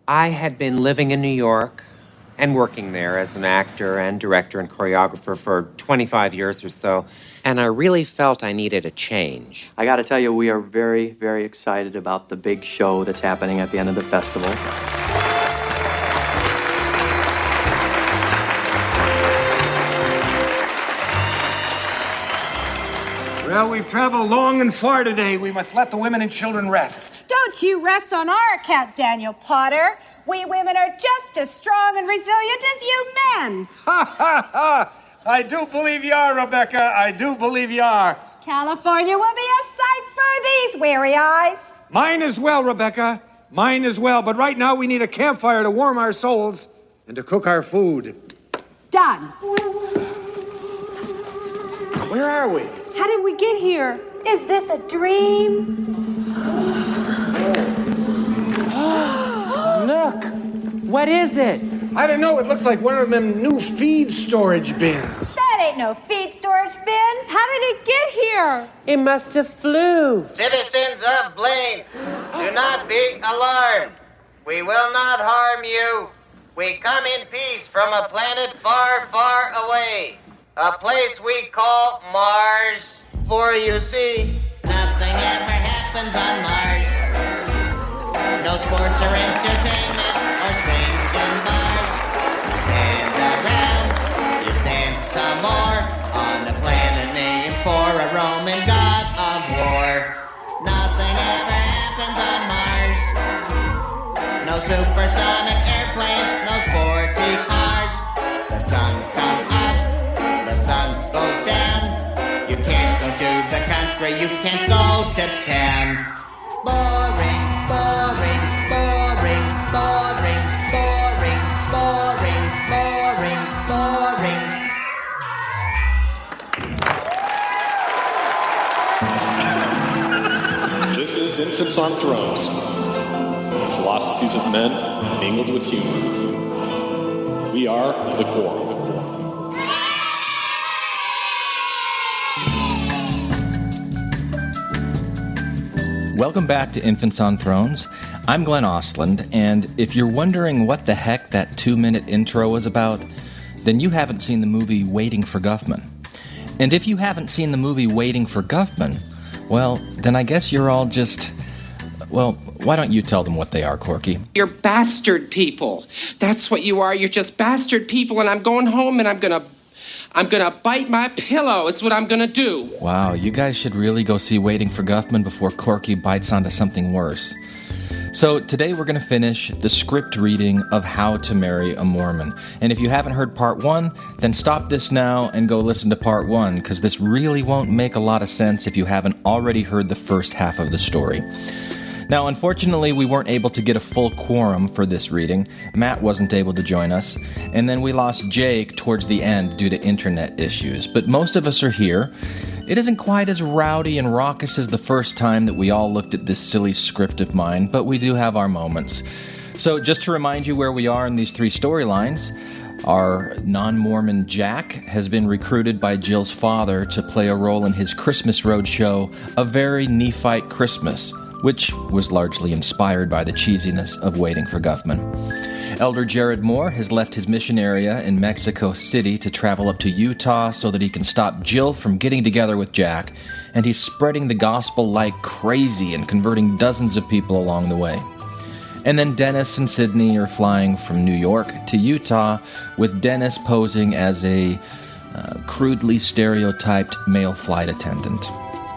I had been living in New York and working there as an actor and director and choreographer for 25 years or so, and I really felt I needed a change. I got to tell you, we are very, very excited about the big show that's happening at the end of the festival. Well, we've traveled long and far today. We must let the women and children rest. Don't you rest on our account, Daniel Potter. We women are just as strong and resilient as you men. Ha, ha, ha! I do believe you are, Rebecca. I do believe you are. California will be a sight for these weary eyes. Mine as well, Rebecca. Mine as well. But right now we need a campfire to warm our souls and to cook our food. Done. Where are we? How did we get here? Is this a dream? Look! What is it? I don't know. It looks like one of them new feed storage bins. That ain't no feed storage bin. How did it get here? It must have flew. Citizens of Blaine, do not be alarmed. We will not harm you. We come in peace from a planet far, far away. A place we call Mars. For you see, nothing ever happens on Mars. No sports or entertainment or swings and bars. You stand around, you stand some more on a planet named for a Roman god of war. Nothing ever happens on Mars. No supersonic airplanes, no sporty cars. The sun comes up, the sun goes down. You can't go to the country, you can't go to town. Boring, boring, boring, boring, boring, boring, boring, boring. This is Infants on Thrones. The philosophies of men mingled with humor. We are the Quorum. Welcome back to Infants on Thrones. I'm Glenn Ostland, and if you're wondering what the heck that 2-minute intro was about, then you haven't seen the movie Waiting for Guffman. And if you haven't seen the movie Waiting for Guffman, well, then I guess you're all just... Well, why don't you tell them what they are, Corky? You're bastard people. That's what you are. You're just bastard people, and I'm going home and I'm gonna bite my pillow. Is what I'm gonna do. Wow, you guys should really go see Waiting for Guffman before Corky bites onto something worse. So today we're going to finish the script reading of How to Marry a Mormon. And if you haven't heard part 1, then stop this now and go listen to part 1, because this really won't make a lot of sense if you haven't already heard the first half of the story. Now, unfortunately, we weren't able to get a full quorum for this reading. Matt wasn't able to join us, and then we lost Jake towards the end due to internet issues. But most of us are here. It isn't quite as rowdy and raucous as the first time that we all looked at this silly script of mine, but we do have our moments. So just to remind you where we are in these 3 storylines, our non-Mormon Jack has been recruited by Jill's father to play a role in his Christmas road show, A Very Nephite Christmas, which was largely inspired by the cheesiness of Waiting for Guffman. Elder Jared Moore has left his mission area in Mexico City to travel up to Utah so that he can stop Jill from getting together with Jack, and he's spreading the gospel like crazy and converting dozens of people along the way. And then Dennis and Sydney are flying from New York to Utah, with Dennis posing as a crudely stereotyped male flight attendant.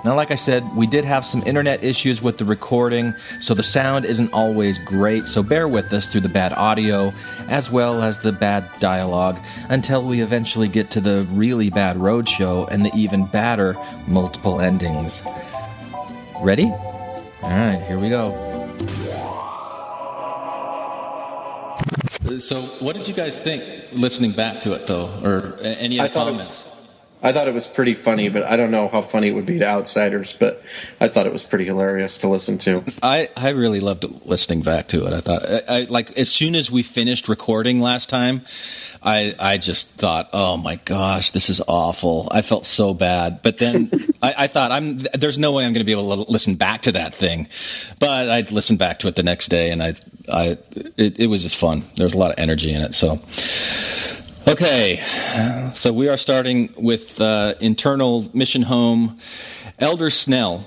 Now, like I said, we did have some internet issues with the recording, so the sound isn't always great, so bear with us through the bad audio, as well as the bad dialogue, until we eventually get to the really bad roadshow and the even badder multiple endings. Ready? Alright, here we go. So, what did you guys think listening back to it, though? Or any other comments? I thought it was pretty funny, but I don't know how funny it would be to outsiders, but I thought it was pretty hilarious to listen to. I really loved listening back to it. I thought, I like, as soon as we finished recording last time, I just thought, oh my gosh, this is awful. I felt so bad. But then I thought, there's no way I'm going to be able to listen back to that thing. But I listened back to it the next day, and it was just fun. There was a lot of energy in it. So, okay, so we are starting with internal mission home. Elder Snell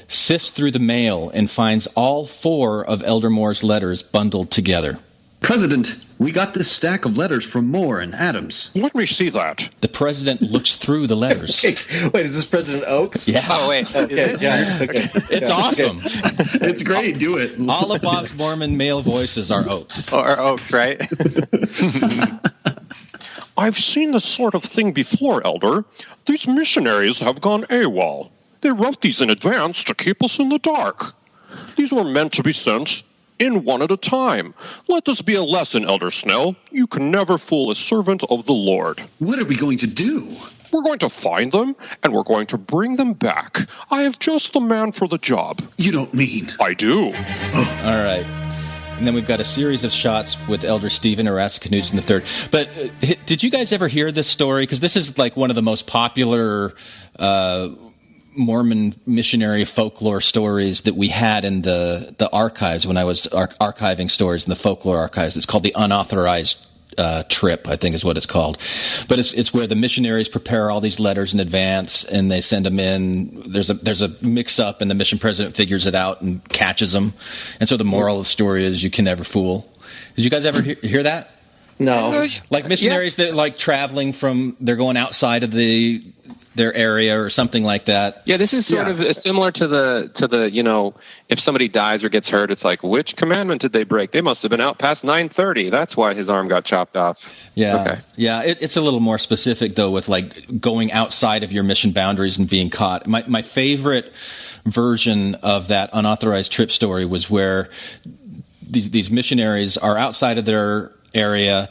sifts through the mail and finds all 4 of Elder Moore's letters bundled together. President, we got this stack of letters from Moore and Adams. Let me see that. The president looks through the letters. Wait, is this President Oaks? Yeah. Oh, wait. Okay, yeah. Okay. It's awesome. Okay. It's great. Do it. All of Bob's Mormon male voices are Oaks. Or Oaks, right? I've seen this sort of thing before, Elder. These missionaries have gone AWOL. They wrote these in advance to keep us in the dark. These were meant to be sent in one at a time. Let this be a lesson, Elder Snell. You can never fool a servant of the Lord. What are we going to do? We're going to find them, and we're going to bring them back. I have just the man for the job. You don't mean? I do. All right. And then we've got a series of shots with Elder Stephen Knudsen III. But did you guys ever hear this story? Because this is like one of the most popular Mormon missionary folklore stories that we had in the archives when I was archiving stories in the folklore archives. It's called the Unauthorized Trip, I think is what it's called. But it's where the missionaries prepare all these letters in advance and they send them in. There's a mix-up and the mission president figures it out and catches them. And so the moral of the story is you can never fool. Did you guys ever hear that? No. Like missionaries that like traveling they're going outside of their area or something like that. Yeah, this is sort of similar to the if somebody dies or gets hurt, it's like, which commandment did they break? They must have been out past 9:30. That's why his arm got chopped off. Yeah. Okay. Yeah, it's a little more specific though, with like going outside of your mission boundaries and being caught. My favorite version of that unauthorized trip story was where these missionaries are outside of their area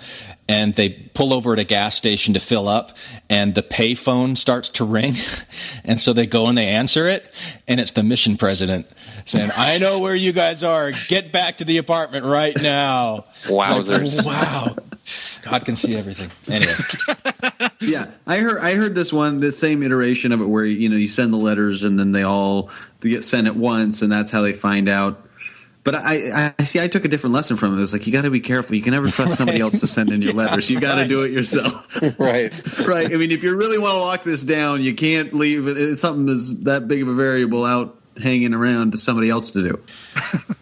and they pull over at a gas station to fill up and the pay phone starts to ring. And so they go and they answer it and it's the mission president saying, I know where you guys are. Get back to the apartment right now. Wowzers. Like, wow. God can see everything. Anyway. Yeah, I heard the same iteration of it where, you send the letters and then they get sent at once and that's how they find out. But I see. I took a different lesson from it. It was like you got to be careful. You can never trust somebody else to send in your letters. You got to do it yourself. Right. Right. I mean, if you really want to lock this down, you can't leave it's something that's that big of a variable out hanging around to somebody else to do.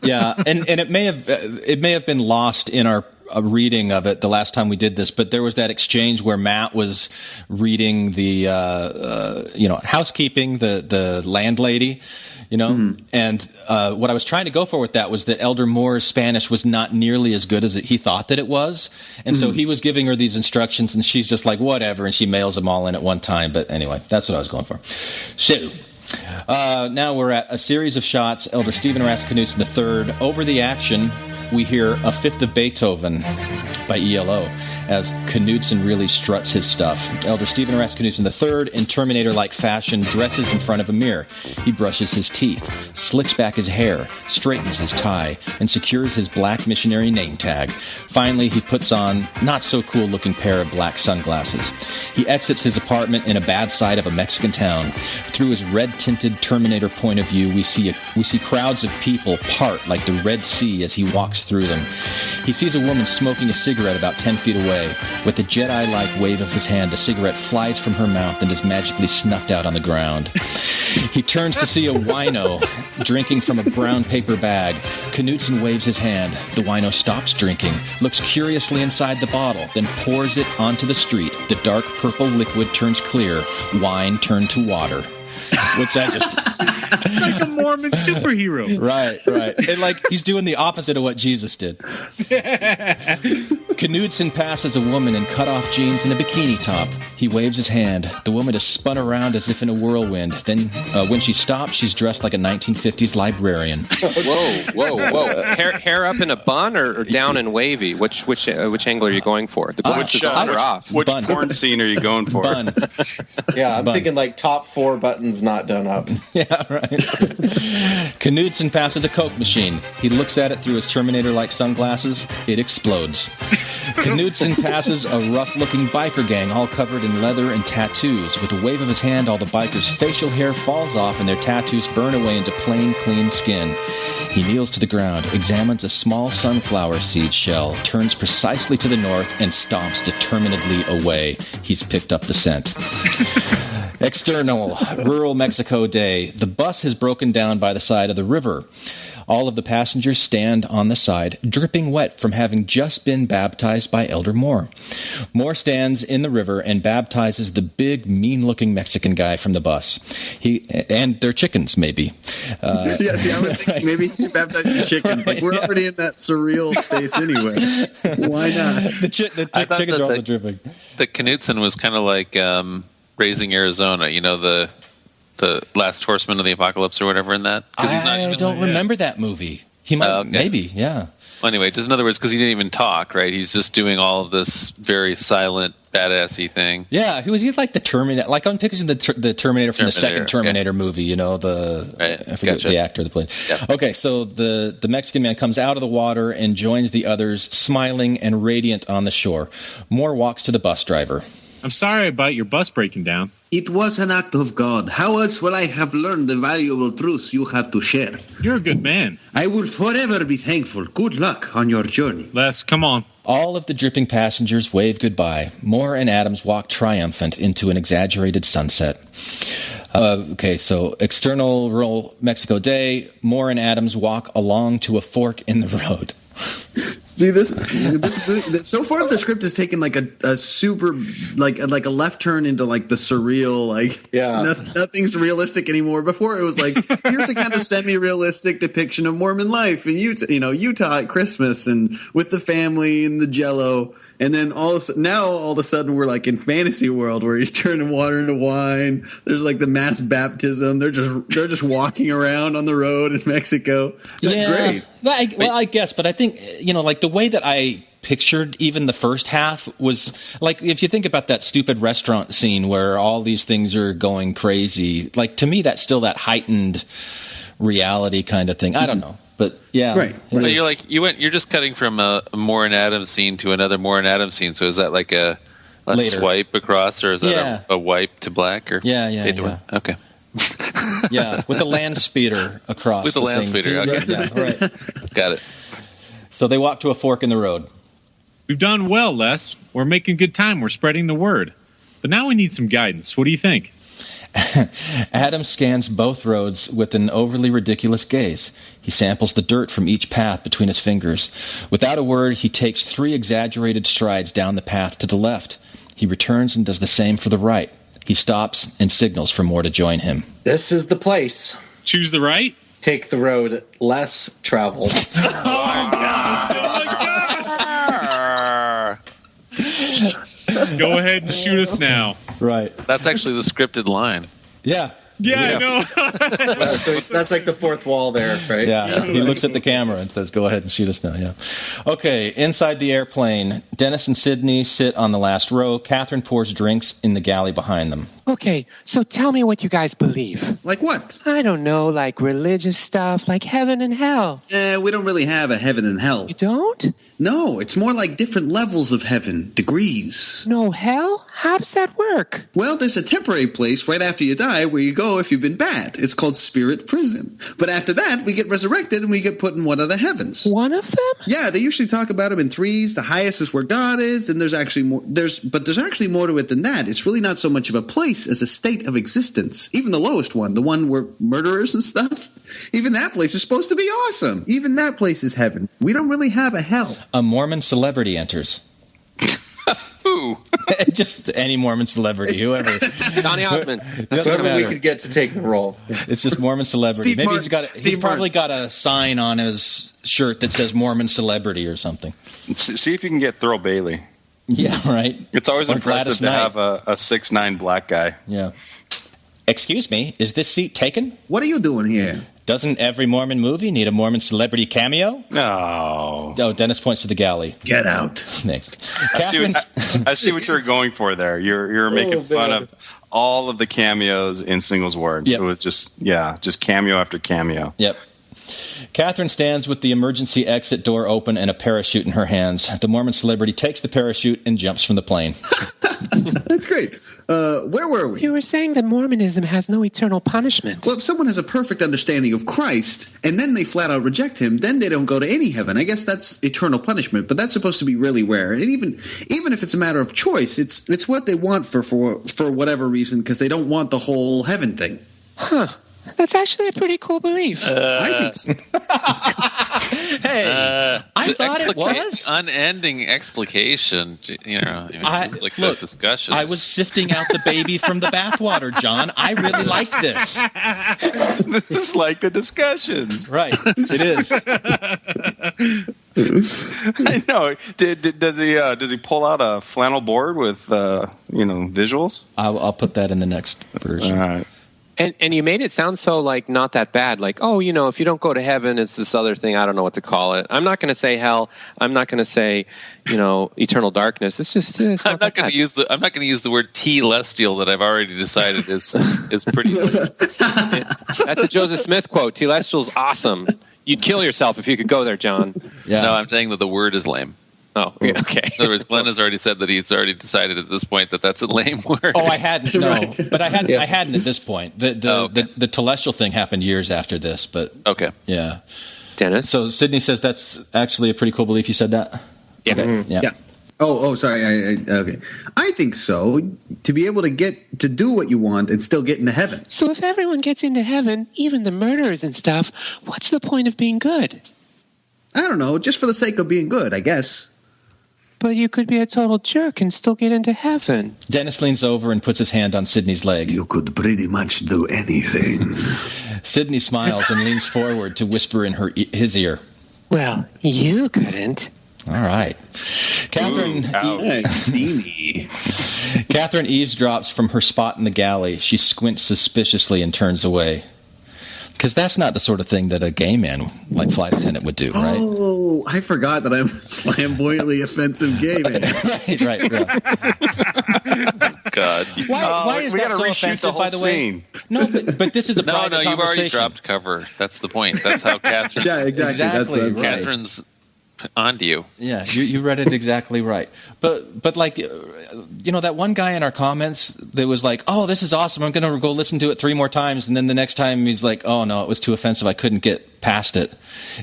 Yeah, and it may have been lost in our reading of it the last time we did this, but there was that exchange where Matt was reading the housekeeping, the landlady. And what I was trying to go for with that was that Elder Moore's Spanish was not nearly as good as he thought that it was. And so he was giving her these instructions and she's just like, whatever. And she mails them all in at one time. But anyway, that's what I was going for. So now we're at a series of shots. Elder Stephen Knudsen III. Over the action, we hear A Fifth of Beethoven by ELO as Knudsen really struts his stuff. Elder Stephen Knudsen III, in Terminator-like fashion, dresses in front of a mirror. He brushes his teeth, slicks back his hair, straightens his tie, and secures his black missionary name tag. Finally, he puts on not-so-cool-looking pair of black sunglasses. He exits his apartment in a bad side of a Mexican town. Through his red-tinted Terminator point of view, we see crowds of people part like the Red Sea as he walks through them. He sees a woman smoking a cigarette about 10 feet away. With a Jedi-like wave of his hand, the cigarette flies from her mouth and is magically snuffed out on the ground. He turns to see a wino drinking from a brown paper bag. Knudsen waves his hand. The wino stops drinking, looks curiously inside the bottle, then pours it onto the street. The dark purple liquid turns clear. Wine turned to water. Which I just... It's like a Mormon superhero. Right. And like he's doing the opposite of what Jesus did. Knudsen passes a woman in cut-off jeans and a bikini top. He waves his hand. The woman is spun around as if in a whirlwind. Then, when she stops, she's dressed like a 1950s librarian. Whoa. Hair up in a bun or down and wavy? Which angle are you going for? The bun is on or off? Which porn scene are you going for? Bun. Yeah, I'm thinking like top 4 buttons not done up. Yeah, right. Knudsen passes a Coke machine. He looks at it through his Terminator-like sunglasses. It explodes. Knudsen passes a rough-looking biker gang all covered in leather and tattoos. With a wave of his hand, all the bikers' facial hair falls off and their tattoos burn away into plain, clean skin. He kneels to the ground, examines a small sunflower seed shell, turns precisely to the north, and stomps determinedly away. He's picked up the scent. External, rural Mexico day. The bus has broken down by the side of the river. All of the passengers stand on the side, dripping wet from having just been baptized by Elder Moore. Moore stands in the river and baptizes the big, mean-looking Mexican guy from the bus. And their chickens, maybe. I was thinking maybe he should baptize the chickens. Like, we're already in that surreal space anyway. Why not? The chickens are also dripping. The Knudsen was kind of like Raising Arizona, the Last Horseman of the Apocalypse or whatever in that? I don't remember that movie. He might, maybe, yeah. Well, anyway, just in other words, because he didn't even talk, right? He's just doing all of this very silent, badassy thing. Yeah, he's like the Terminator. Like I'm picturing the Terminator from the second Terminator movie. I forget the actor that played. Yeah. Okay, so the Mexican man comes out of the water and joins the others, smiling and radiant on the shore. Moore walks to the bus driver. I'm sorry about your bus breaking down. It was an act of God. How else will I have learned the valuable truths you have to share? You're a good man. I will forever be thankful. Good luck on your journey. Les, come on. All of the dripping passengers wave goodbye. Moore and Adams walk triumphant into an exaggerated sunset. Okay, so external rural Mexico day. Moore and Adams walk along to a fork in the road. See this so far the script has taken like a super like a left turn into like the surreal, nothing's realistic anymore. Before it was like, here's a kind of semi-realistic depiction of Mormon life in Utah at Christmas and with the family and the Jell-O, and then all of a sudden we're like in fantasy world where he's turning water into wine. There's like the mass baptism. They're just walking around on the road in Mexico. That's great. I guess, but I think, like the way that I pictured even the first half was like, if you think about that stupid restaurant scene where all these things are going crazy, like to me, that's still that heightened reality kind of thing. I don't know. But yeah, right. But you're just cutting from a Moore and Adams scene to another Moore and Adams scene. So is that like a swipe across, or is that a wipe to black? Or yeah. Okay. Yeah, with the land speeder across. With the land speeder, okay. Yeah, right. Got it. So they walk to a fork in the road. We've done well, Les. We're making good time. We're spreading the word. But now we need some guidance. What do you think? Adam scans both roads with an overly ridiculous gaze. He samples the dirt from each path between his fingers. Without a word, he takes 3 exaggerated strides down the path to the left. He returns and does the same for the right. He stops and signals for Moore to join him. This is the place. Choose the right? Take the road less traveled. Oh, gosh! Go ahead and shoot us now. Right. That's actually the scripted line. Yeah. Yeah, I know. So that's like the fourth wall there, right? Yeah. He looks at the camera and says, go ahead and shoot us now. Yeah. Okay, inside the airplane, Dennis and Sydney sit on the last row. Catherine pours drinks in the galley behind them. Okay, so tell me what you guys believe. Like what? I don't know, like religious stuff, like heaven and hell. We don't really have a heaven and hell. You don't? No, it's more like different levels of heaven, degrees. No hell? How does that work? Well, there's a temporary place right after you die where you go if you've been bad. It's called spirit prison. But after that, we get resurrected and we get put in one of the heavens. One of them? Yeah, they usually talk about them in 3s. The highest is where God is, and there's actually more. There's actually more to it than that. It's really not so much of a place as a state of existence. Even the lowest one, the one where murderers and stuff, even that place is supposed to be awesome. Even that place is heaven. We don't really have a hell. A Mormon celebrity enters. Who? Just any Mormon celebrity, whoever. Donny Osmond. Whoever we could get to take the role. It's just Mormon celebrity. Maybe he's probably got a sign on his shirt that says Mormon celebrity or something. See if you can get Thurl Bailey. Yeah, right. It's always Or impressive Gladys to Knight. have a 6'9" black guy. Yeah. Excuse me, is this seat taken? What are you doing here? Doesn't every Mormon movie need a Mormon celebrity cameo? No. Oh, Dennis points to the galley. Get out. Thanks. I see what you're going for there. You're making fun of all of the cameos in Singles Ward. Yep. It was just cameo after cameo. Yep. Catherine stands with the emergency exit door open and a parachute in her hands. The Mormon celebrity takes the parachute and jumps from the plane. That's great. Where were we? You were saying that Mormonism has no eternal punishment. Well, if someone has a perfect understanding of Christ and then they flat out reject him, then they don't go to any heaven. I guess that's eternal punishment, but that's supposed to be really rare. And even if it's a matter of choice, it's what they want for whatever reason, because they don't want the whole heaven thing. Huh. That's actually a pretty cool belief. I think so. Hey, I thought it was. Unending explication. It's like look, the discussion. I was sifting out the baby from the bathwater, John. I really like this. This is like the discussions. Right. It is. I know. Does he pull out a flannel board with visuals? I'll put that in the next version. All right. And you made it sound so like not that bad. Like, oh, if you don't go to heaven, it's this other thing. I don't know what to call it. I'm not going to say hell. I'm not going to say, eternal darkness. It's just. I'm not going to use the word telestial that I've already decided is pretty. That's a Joseph Smith quote. Telestial's awesome. You'd kill yourself if you could go there, John. Yeah. No, I'm saying that the word is lame. Oh, okay. In other words, Glenn has already said that he's already decided at this point that that's a lame word. Oh, I hadn't. No, but I hadn't. I hadn't at this point. The telestial thing happened years after this, but okay. Yeah. Dennis. So Sydney says that's actually a pretty cool belief. You said that. Yeah. Okay. Mm-hmm. Yeah. Oh, sorry. Okay. I think so. To be able to get to do what you want and still get into heaven. So if everyone gets into heaven, even the murderers and stuff, what's the point of being good? I don't know. Just for the sake of being good, I guess. But you could be a total jerk and still get into heaven. Dennis leans over and puts his hand on Sydney's leg. You could pretty much do anything. Sydney smiles and leans forward to whisper in his ear. Well, you couldn't. All right. Catherine, steamy. Catherine eavesdrops from her spot in the galley. She squints suspiciously and turns away. Because that's not the sort of thing that a gay man like flight attendant would do, right? Oh, I forgot that I'm a flamboyantly offensive gay man. right. God. Why is that so offensive, by the way? No, but this is a private conversation. You've already dropped cover. That's the point. That's how Catherine... Yeah, exactly. That's right. Catherine's onto you. Yeah, you read it exactly right. But like, that one guy in our comments that was like, oh, this is awesome. I'm going to go listen to it 3 more times. And then the next time he's like, oh, no, it was too offensive. I couldn't get past it.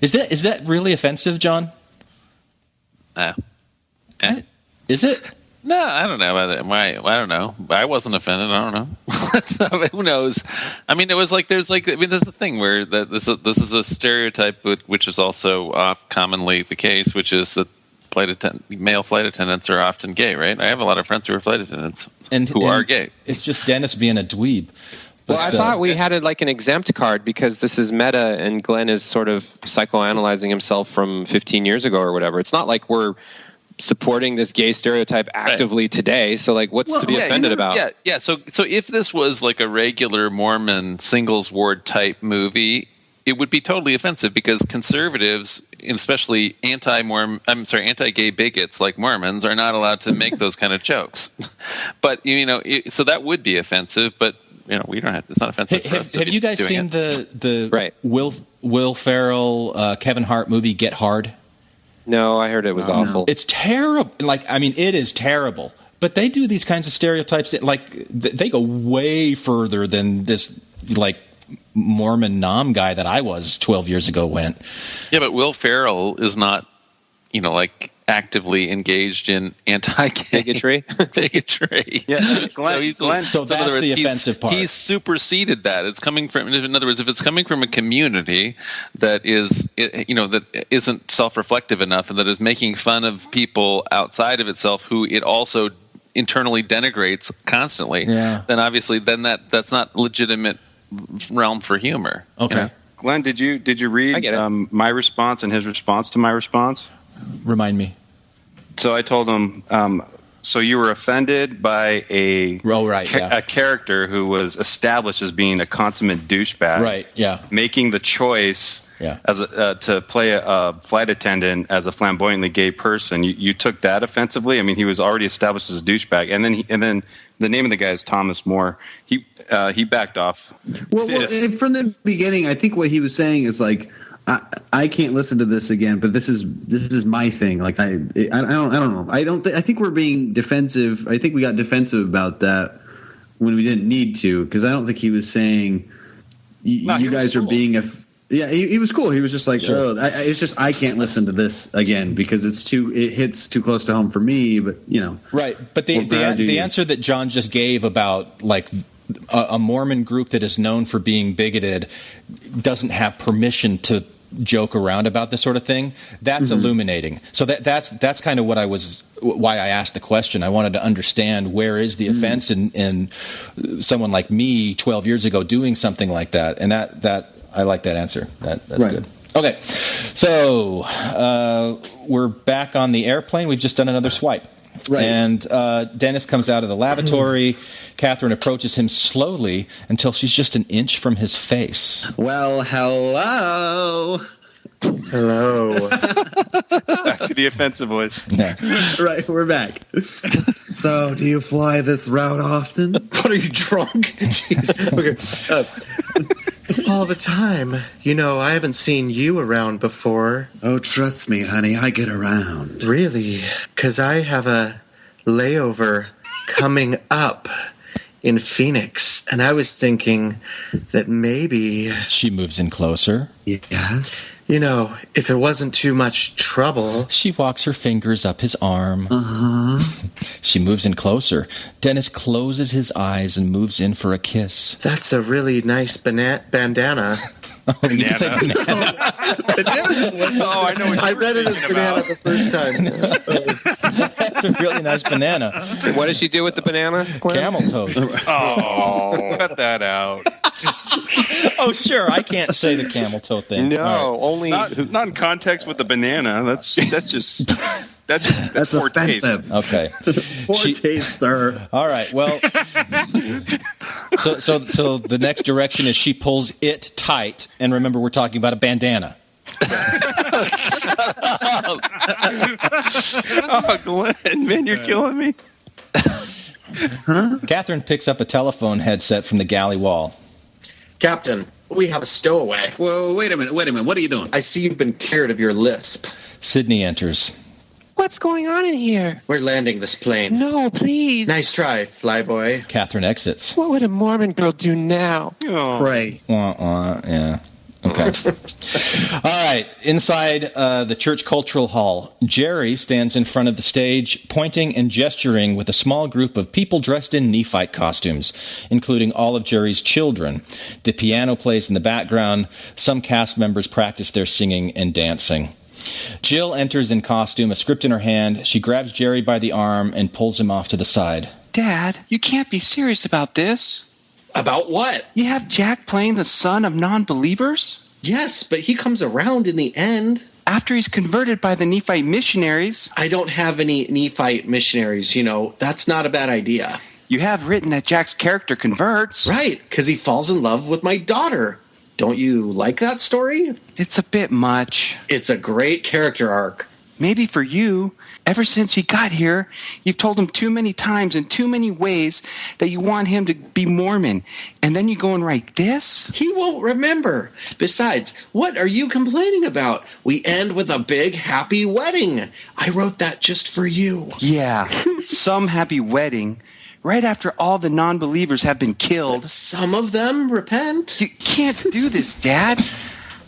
Is that really offensive, John? Is it? No, I don't know. I don't know. I wasn't offended. I don't know. So, who knows? I mean, it was like there's a thing where this is a stereotype, which is also commonly the case, which is that male flight attendants are often gay, right? I have a lot of friends who are flight attendants who are gay. It's just Dennis being a dweeb. Well, I thought we had like an exempt card because this is meta and Glenn is sort of psychoanalyzing himself from 15 years ago or whatever. It's not like we're supporting this gay stereotype actively today. So like, what's to be offended about? Yeah. So if this was like a regular Mormon singles ward type movie, it would be totally offensive because conservatives, especially anti-gay bigots like Mormons, are not allowed to make those kind of jokes. But so that would be offensive. But we don't have. It's not offensive for us. Have you guys seen the Will Ferrell Kevin Hart movie Get Hard? No, I heard it was awful. No. It's terrible. It is terrible. But they do these kinds of stereotypes that, they go way further than this, Mormon nom guy that I was 12 years ago went. Yeah, but Will Ferrell is not, actively engaged in anti-gay bigotry. Yeah, so that's the offensive part. He's superseded that. It's coming from, in other words, if it's coming from a community that is, that isn't self-reflective enough and that is making fun of people outside of itself who it also internally denigrates constantly, then obviously that's not legitimate realm for humor. Okay. Glenn, did you read my response and his response to my response? Remind me. So I told him, So you were offended by a character who was established as being a consummate douchebag, right? Yeah, making the choice. Yeah. To play a flight attendant as a flamboyantly gay person, you took that offensively. I mean, he was already established as a douchebag, and then the name of the guy is Thomas More. He backed off. Well, from the beginning, I think what he was saying is like, I can't listen to this again, but this is my thing. Like I don't know. I think we're being defensive. I think we got defensive about that when we didn't need to, because I don't think he was saying you guys are being Yeah, he was cool. He was just like, sure. It's just I can't listen to this again because it hits too close to home for me. But right. But the answer that John just gave about like a Mormon group that is known for being bigoted doesn't have permission to joke around about this sort of thing. That's illuminating. So that's kind of why I asked the question. I wanted to understand where is the offense in someone like me 12 years ago doing something like that, and that. I like that answer. That's good. Okay, so we're back on the airplane. We've just done another swipe. Right. And Dennis comes out of the lavatory. Catherine approaches him slowly until she's just an inch from his face. Well, hello. Hello. Back to the offensive voice. Yeah. Right, we're back. So, do you fly this route often? What, are you drunk? Jeez. Okay. All the time. I haven't seen you around before. Oh, trust me, honey, I get around. Really? Because I have a layover coming up in Phoenix, and I was thinking that maybe... She moves in closer. Yeah? If it wasn't too much trouble... She walks her fingers up his arm. Uh-huh. She moves in closer. Dennis closes his eyes and moves in for a kiss. That's a really nice bandana. Oh, you can say banana. Oh, I know what I read it as banana the first time. That's a really nice banana. What does she do with the banana, Glenn? Camel toes. Oh, cut that out. Oh, sure. I can't say the camel toe thing. No, only not in context with the banana. That's just poor taste. Okay. Poor taste, sir. All right. Well, so the next direction is she pulls it tight, and remember, we're talking about a bandana. Oh, Glenn, man, you're killing me. Huh? Catherine picks up a telephone headset from the galley wall. Captain, we have a stowaway. Whoa, wait a minute. What are you doing? I see you've been cured of your lisp. Sydney enters. What's going on in here? We're landing this plane. No, please. Nice try, flyboy. Catherine exits. What would a Mormon girl do now? Oh. Pray. Yeah. Okay. All right. Inside the church cultural hall, Jerry stands in front of the stage, pointing and gesturing with a small group of people dressed in Nephite costumes, including all of Jerry's children. The piano plays in the background. Some cast members practice their singing and dancing. Jill enters in costume, a script in her hand. She grabs Jerry by the arm and pulls him off to the side. Dad, you can't be serious about this. About what? You have Jack playing the son of non-believers? Yes, but he comes around in the end. After he's converted by the Nephite missionaries. I don't have any Nephite missionaries, That's not a bad idea. You have written that Jack's character converts. Right, because he falls in love with my daughter. Don't you like that story? It's a bit much. It's a great character arc. Maybe for you. Ever since he got here, you've told him too many times in too many ways that you want him to be Mormon. And then you go and write this? He won't remember. Besides, what are you complaining about? We end with a big happy wedding. I wrote that just for you. Yeah, some happy wedding. Right after all the non-believers have been killed. But some of them repent. You can't do this, Dad.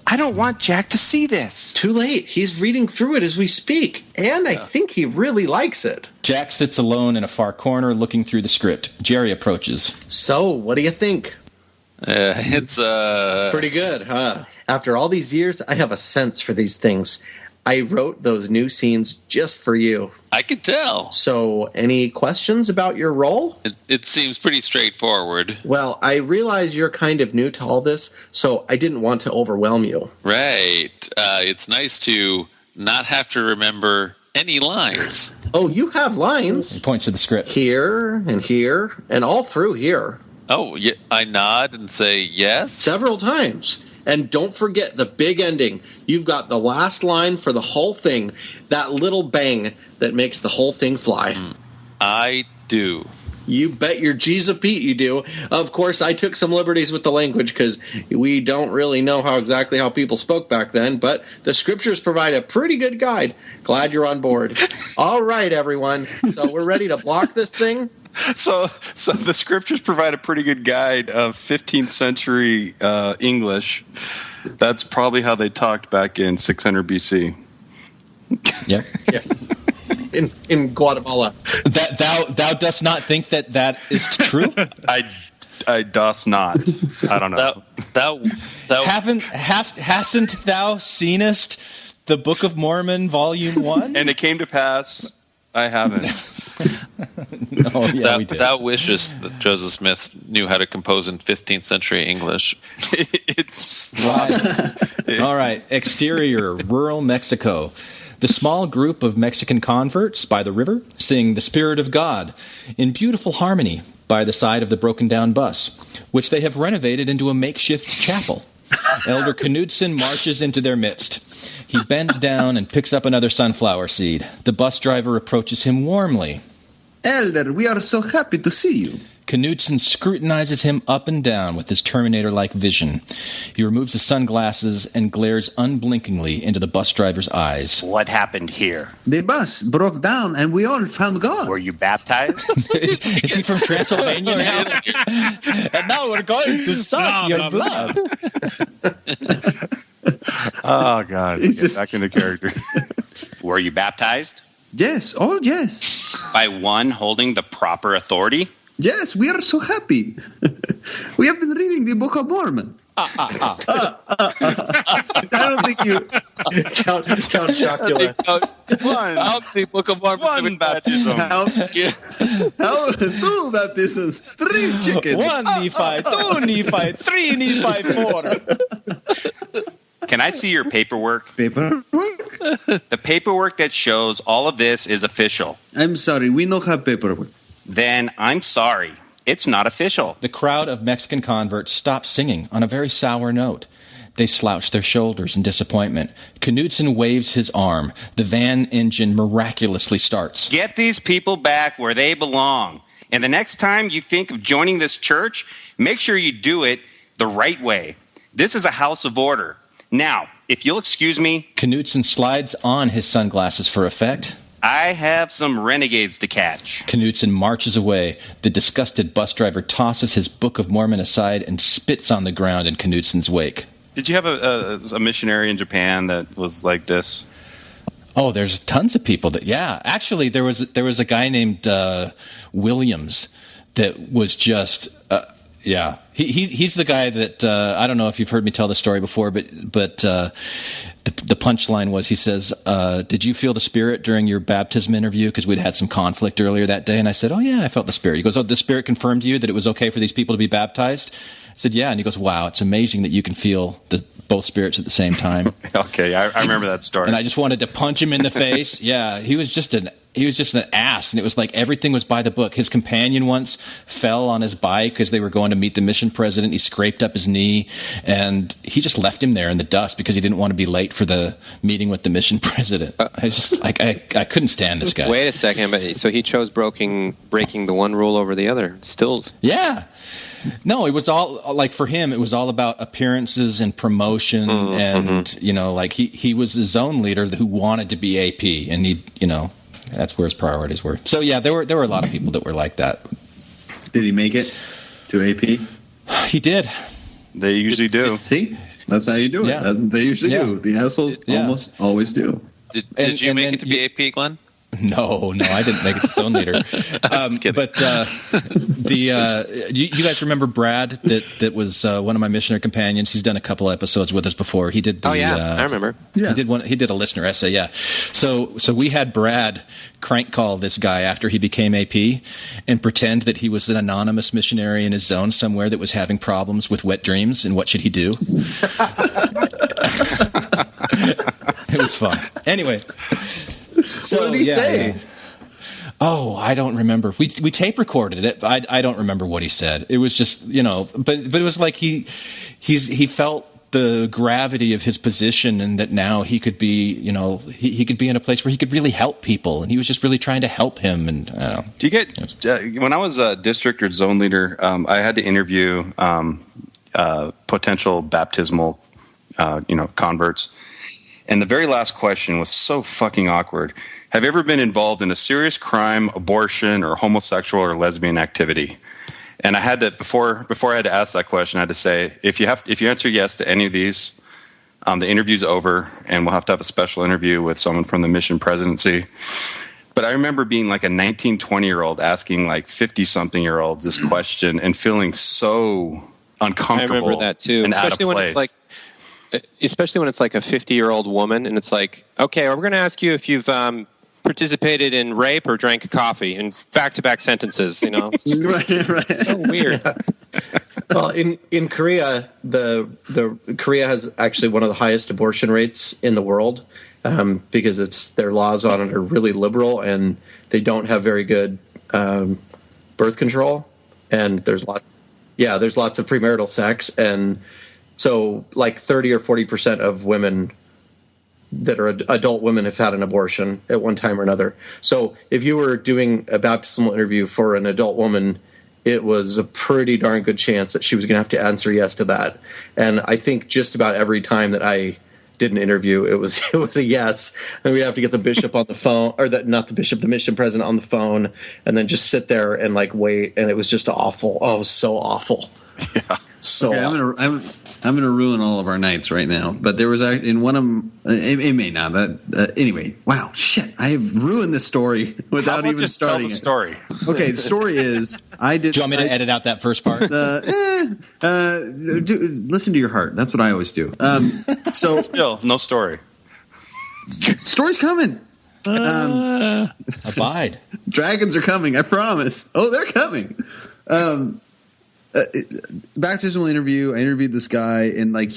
I don't want Jack to see this. Too late. He's reading through it as we speak. And I think he really likes it. Jack sits alone in a far corner looking through the script. Jerry approaches. So, what do you think? It's pretty good, huh? After all these years, I have a sense for these things. I wrote those new scenes just for you. I could tell. So, any questions about your role? It seems pretty straightforward. Well, I realize you're kind of new to all this, so I didn't want to overwhelm you. Right. It's nice to not have to remember any lines. Oh, you have lines. He points to the script. Here and all through here. Oh, yeah, I nod and say yes. Several times. And don't forget the big ending. You've got the last line for the whole thing. That little bang that makes the whole thing fly. I do. You bet your G's a Pete you do. Of course, I took some liberties with the language because we don't really know exactly how people spoke back then, but the scriptures provide a pretty good guide. Glad you're on board. All right, everyone. So we're ready to block this thing? So the scriptures provide a pretty good guide of 15th century English. That's probably how they talked back in 600 BC. Yeah. Yeah. In Guatemala. That thou dost not think that is true? I dost not. I don't know. Thou hasn't thou seenest the Book of Mormon, Volume 1? And it came to pass, I haven't. No, yeah, we did. Thou wishest that Joseph Smith knew how to compose in 15th century English. It's All right. Exterior, rural Mexico. The small group of Mexican converts by the river sing The Spirit of God in beautiful harmony by the side of the broken-down bus, which they have renovated into a makeshift chapel. Elder Knudsen marches into their midst. He bends down and picks up another sunflower seed. The bus driver approaches him warmly. Elder, we are so happy to see you. Knudsen scrutinizes him up and down with his Terminator-like vision. He removes his sunglasses and glares unblinkingly into the bus driver's eyes. What happened here? The bus broke down and we all found God. Were you baptized? Is he from Transylvania now? And now we're going to suck your blood. Oh, God. Get back into character. Were you baptized? Yes, oh yes. By one holding the proper authority? Yes, we are so happy. We have been reading the Book of Mormon. I don't think you... Count Chocula. The Book of Mormon. One baptism. Two baptisms. 3 chickens. 1 Nephi, 2 Nephi, 3 Nephi, 4. Can I see your paperwork? Paperwork? The paperwork that shows all of this is official. I'm sorry, we don't have paperwork. Then I'm sorry. It's not official. The crowd of Mexican converts stopped singing on a very sour note. They slouched their shoulders in disappointment. Knudsen waves his arm. The van engine miraculously starts. Get these people back where they belong. And the next time you think of joining this church, make sure you do it the right way. This is a house of order. Now, if you'll excuse me... Knudsen slides on his sunglasses for effect. I have some renegades to catch. Knudsen marches away. The disgusted bus driver tosses his Book of Mormon aside and spits on the ground in Knudsen's wake. Did you have a missionary in Japan that was like this? Oh, there's tons of people that... Yeah, actually, there was a guy named Williams that was just... Yeah, he's the guy that I don't know if you've heard me tell the story before, but the punchline was, he says, "Did you feel the Spirit during your baptism interview?" Because we'd had some conflict earlier that day, and I said, "Oh yeah, I felt the Spirit." He goes, "Oh, the Spirit confirmed to you that it was okay for these people to be baptized?" I said, "Yeah," and he goes, "Wow, it's amazing that you can feel both spirits at the same time." Okay, I remember that story. And I just wanted to punch him in the face. Yeah, he was just an ass, and it was like everything was by the book. His companion once fell on his bike because they were going to meet the mission president. He scraped up his knee, and he just left him there in the dust because he didn't want to be late for the meeting with the mission president. I just I couldn't stand this guy. Wait a second, but so he chose breaking the one rule over the other. Stills. Yeah. No, it was all like, for him, it was all about appearances and promotion, and you know, like he was his own leader who wanted to be AP, and he, you know, that's where his priorities were. So yeah, there were a lot of people that were like that. Did he make it to AP? He did. They usually do. See, that's how you do it. Yeah. They usually do. The assholes almost always do. Did you make it to be AP, Glenn? No, I didn't make it to Zone Leader. But you guys remember Brad? That was one of my missionary companions. He's done a couple episodes with us before. He did. I remember. Yeah. He did a listener essay. Yeah. So we had Brad crank call this guy after he became AP and pretend that he was an anonymous missionary in his zone somewhere that was having problems with wet dreams, and what should he do? It was fun. Anyway. So what did he say? Oh, I don't remember. We tape recorded it. I don't remember what he said. It was just, but it was like he felt the gravity of his position, and that now he could be, he could be in a place where he could really help people, and he was just really trying to help him. And I don't know. Do you get when I was a district or zone leader, I had to interview potential baptismal, converts, and the very last question was so fucking awkward. Have you ever been involved in a serious crime, abortion, or homosexual or lesbian activity? And I had to before I had to ask that question, I had to say, if you answer yes to any of these, the interview's over, and we'll have to have a special interview with someone from the mission presidency. But I remember being like a 19, 20-year-old asking like 50-something-year-olds this question and feeling so uncomfortable. I remember that too, and especially when it's like a 50-year-old woman, and it's like, okay, we're going to ask you if you've participated in rape or drank coffee in back-to-back sentences. It's just right. so weird. Well, in Korea, the Korea has actually one of the highest abortion rates in the world, because their laws on it are really liberal, and they don't have very good birth control, and there's lots of premarital sex, and so like 30 or 40% of women that are adult women have had an abortion at one time or another. So if you were doing a baptismal interview for an adult woman, it was a pretty darn good chance that she was going to have to answer yes to that. And I think just about every time that I did an interview, it was a yes. And we'd have to get the bishop on the phone, or not the bishop, the mission president on the phone, and then just sit there and like wait. And it was just awful. Oh, it was so awful. Yeah. So okay, I'm going to ruin all of our nights right now. But there was in one of them, it may not. Anyway, wow, shit! I have ruined this story without even just starting tell the story. Okay, the story is I did. Do you want me to edit out that first part? Listen to your heart. That's what I always do. So still no story. Story's coming. Abide. Dragons are coming. I promise. Oh, they're coming. Baptismal interview. I interviewed this guy, and like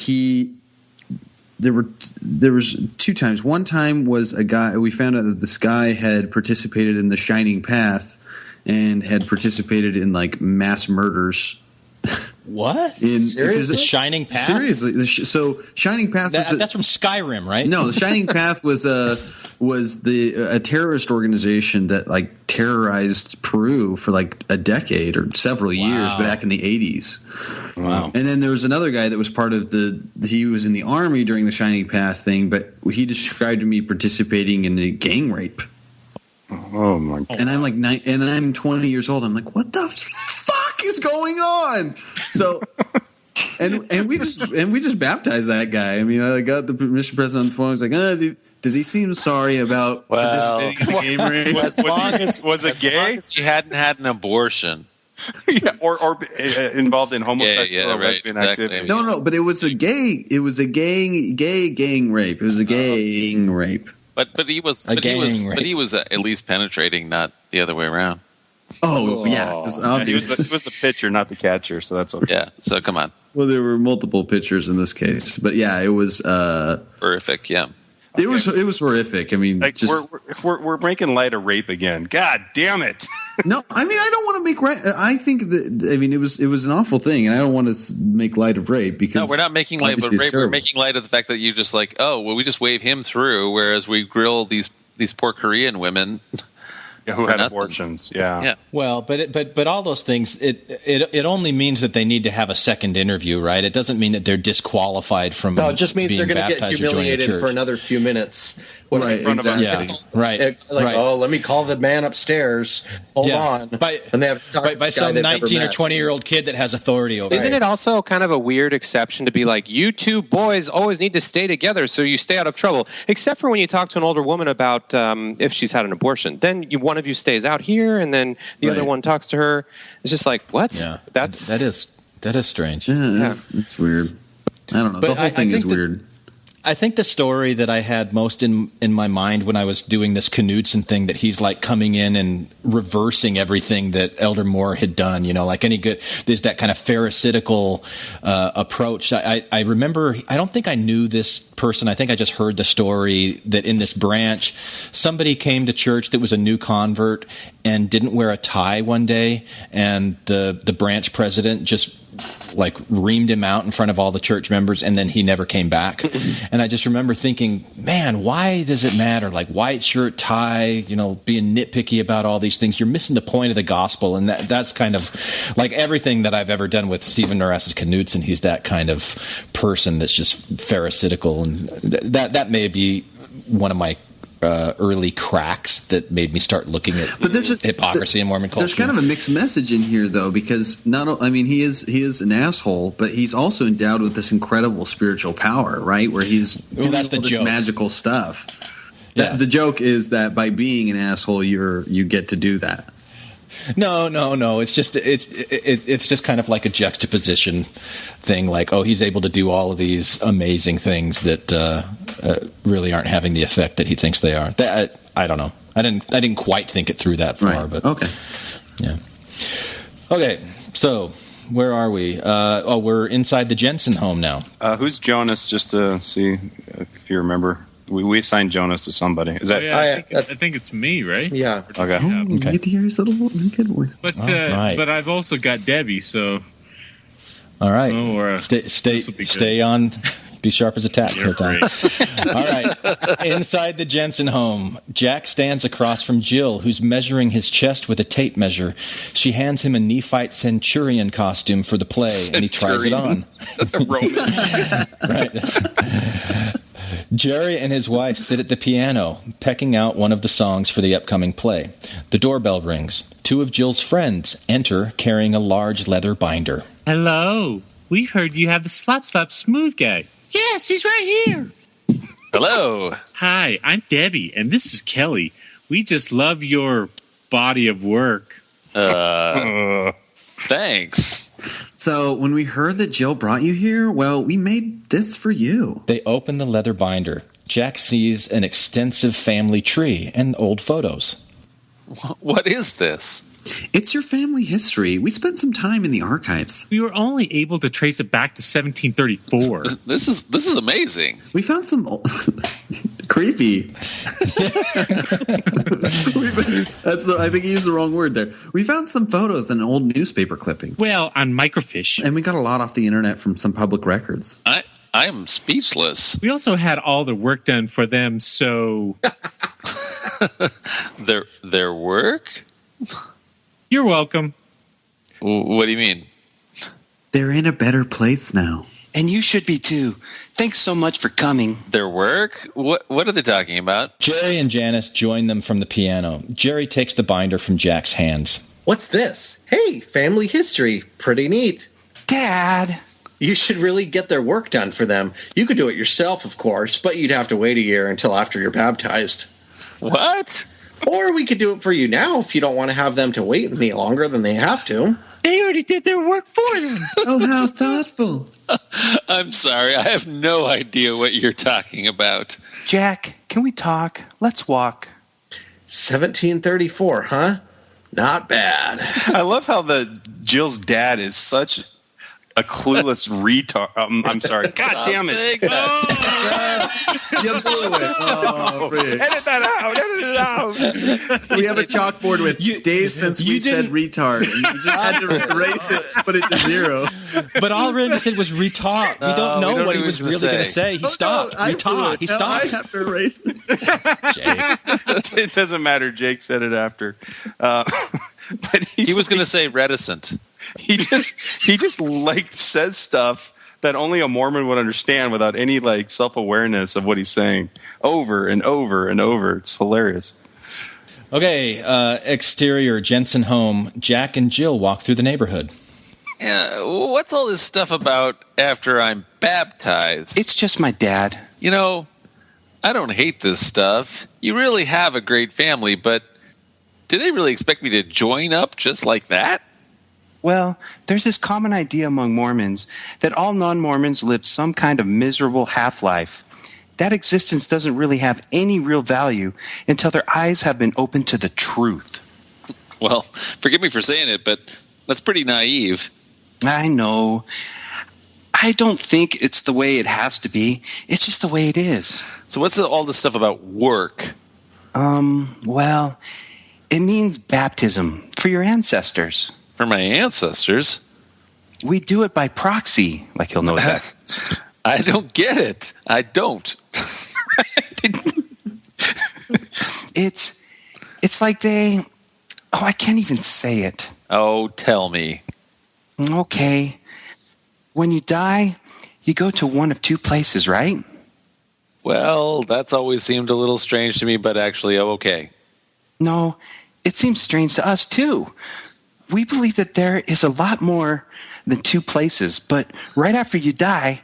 there was two times. One time was a guy. We found out that this guy had participated in the Shining Path and had participated in like mass murders. What? Seriously? The Shining Path? Seriously. So Shining Path. That's from Skyrim, right? No, the Shining Path was a terrorist organization that like terrorized Peru for like a decade or several years back in the 80s. Wow. And then there was another guy that was part of he was in the army during the Shining Path thing, but he described me participating in a gang rape. Oh my God. And I'm like and I'm 20 years old. I'm like, what the fuck is going on? So and we just baptized that guy. I mean, I got the mission president on the phone. I was like, did he seem sorry about participating in the game rape? Was it gay? As long as you hadn't had an abortion. Yeah, or involved in homosexual or lesbian activity. No, but it was a gang rape. It was a gang rape. But he was at least penetrating, not the other way around. Oh yeah, he was the pitcher, not the catcher, so that's okay. Yeah, so come on. Well, there were multiple pitchers in this case, but yeah, it was horrific. Yeah. It was horrific. I mean, like we're making light of rape again. God damn it! No, I mean I don't want to make I think that it was an awful thing, and I don't want to make light of rape because no, we're not making light of rape. We're making light of the fact that you just like, oh, well, we just wave him through, whereas we grill these poor Korean women. Who had abortions? Yeah. Well, but all those things it only means that they need to have a second interview, right? It doesn't mean that they're disqualified from. No, it just means they're going to get humiliated for another few minutes. Right, exactly. Yeah, right. Oh, let me call the man upstairs. Hold on. And they have to talk by some 19 or 20-year-old kid that has authority over. Isn't it also kind of a weird exception to be like, you two boys always need to stay together so you stay out of trouble? Except for when you talk to an older woman about if she's had an abortion, then one of you stays out here, and then the other one talks to her. It's just like, what? Yeah, that is strange. Yeah, it's weird. I don't know. The whole thing is weird. I think the story that I had most in my mind when I was doing this Knudsen thing, that he's like coming in and reversing everything that Elder Moore had done, like any good, there's that kind of pharisaical approach. I remember, I don't think I knew this person. I think I just heard the story that in this branch, somebody came to church that was a new convert and didn't wear a tie one day, and the branch president just like reamed him out in front of all the church members, and then he never came back. And I just remember thinking, man, why does it matter? Like white shirt, tie, being nitpicky about all these things. You're missing the point of the gospel. And that's kind of like everything that I've ever done with Stephen Noras's Knudsen. He's that kind of person that's just pharisaical, and that may be one of my early cracks that made me start looking at hypocrisy in Mormon culture. There's kind of a mixed message in here, though, because he is an asshole, but he's also endowed with this incredible spiritual power, right? Where he's doing all this magical stuff. Yeah. The joke is that by being an asshole, you get to do that. No. It's just kind of like a juxtaposition thing. Like, oh, he's able to do all of these amazing things that really aren't having the effect that he thinks they are. I don't know. I didn't quite think it through that far, right. But okay, yeah. Okay, so where are we? We're inside the Jensen home now. Who's Jonas? Just to see if you remember. We assigned Jonas to somebody. Is that? I think it's me, right? Yeah. Okay. You get to hear his little kid voice. But right. but I've also got Debbie, so. All right. Stay on. Be sharp as a tack. Yeah, right. All right. Inside the Jensen home, Jack stands across from Jill, who's measuring his chest with a tape measure. She hands him a Nephite centurion costume for the play, and he tries it on. Right. Jerry and his wife sit at the piano, pecking out one of the songs for the upcoming play. The doorbell rings. Two of Jill's friends enter carrying a large leather binder. Hello. We've heard you have the Slap Smooth guy. Yes, he's right here. Hello. Hi, I'm Debbie, and this is Kelly. We just love your body of work. Thanks. So when we heard that Jill brought you here, well, we made this for you. They open the leather binder. Jack sees an extensive family tree and old photos. What is this? It's your family history. We spent some time in the archives. We were only able to trace it back to 1734. This is amazing. We found some creepy. I think he used the wrong word there. We found some photos and old newspaper clippings. Well, on microfiche. And we got a lot off the internet from some public records. I'm speechless. We also had all the work done for them, so... Their work? You're welcome. What do you mean? They're in a better place now. And you should be too. Thanks so much for coming. Their work? What are they talking about? Jerry and Janice join them from the piano. Jerry takes the binder from Jack's hands. What's this? Hey, family history. Pretty neat. Dad. You should really get their work done for them. You could do it yourself, of course, but you'd have to wait a year until after you're baptized. What? Or we could do it for you now if you don't want to have them to wait any longer than they have to. They already did their work for them. Oh, how thoughtful. I'm sorry. I have no idea what you're talking about. Jack, can we talk? Let's walk. 1734, huh? Not bad. I love how Jill's dad is such a clueless retard. I'm sorry. God damn it. You blew it. Oh, Edit that out. Edit it out. We have a chalkboard with days since we said retard. And you just had to erase it, put it to 0. But all Randy said was retard. We don't know what he was really going to say. He stopped. Retard. He stopped. I have to erase it. Jake. It doesn't matter. Jake said it after. But he was going to say reticent. He just like says stuff that only a Mormon would understand without any like self-awareness of what he's saying over and over and over. It's hilarious. Okay, exterior Jensen home. Jack and Jill walk through the neighborhood. What's all this stuff about after I'm baptized? It's just my dad. You know, I don't hate this stuff. You really have a great family, but did they really expect me to join up just like that? Well, there's this common idea among Mormons that all non-Mormons live some kind of miserable half-life. that existence doesn't really have any real value until their eyes have been opened to the truth. Well, forgive me for saying it, but that's pretty naive. I know. I don't think it's the way it has to be. It's just the way it is. So what's all this stuff about work? Well, it means baptism for your ancestors. For my ancestors? We do it by proxy, like you'll know that. I don't get it. I don't. It's like they... Oh, I can't even say it. Oh, tell me. Okay. When you die, you go to one of two places, right? Well, that's always seemed a little strange to me, but actually, okay. No, it seems strange to us, too. We believe that there is a lot more than two places, but right after you die,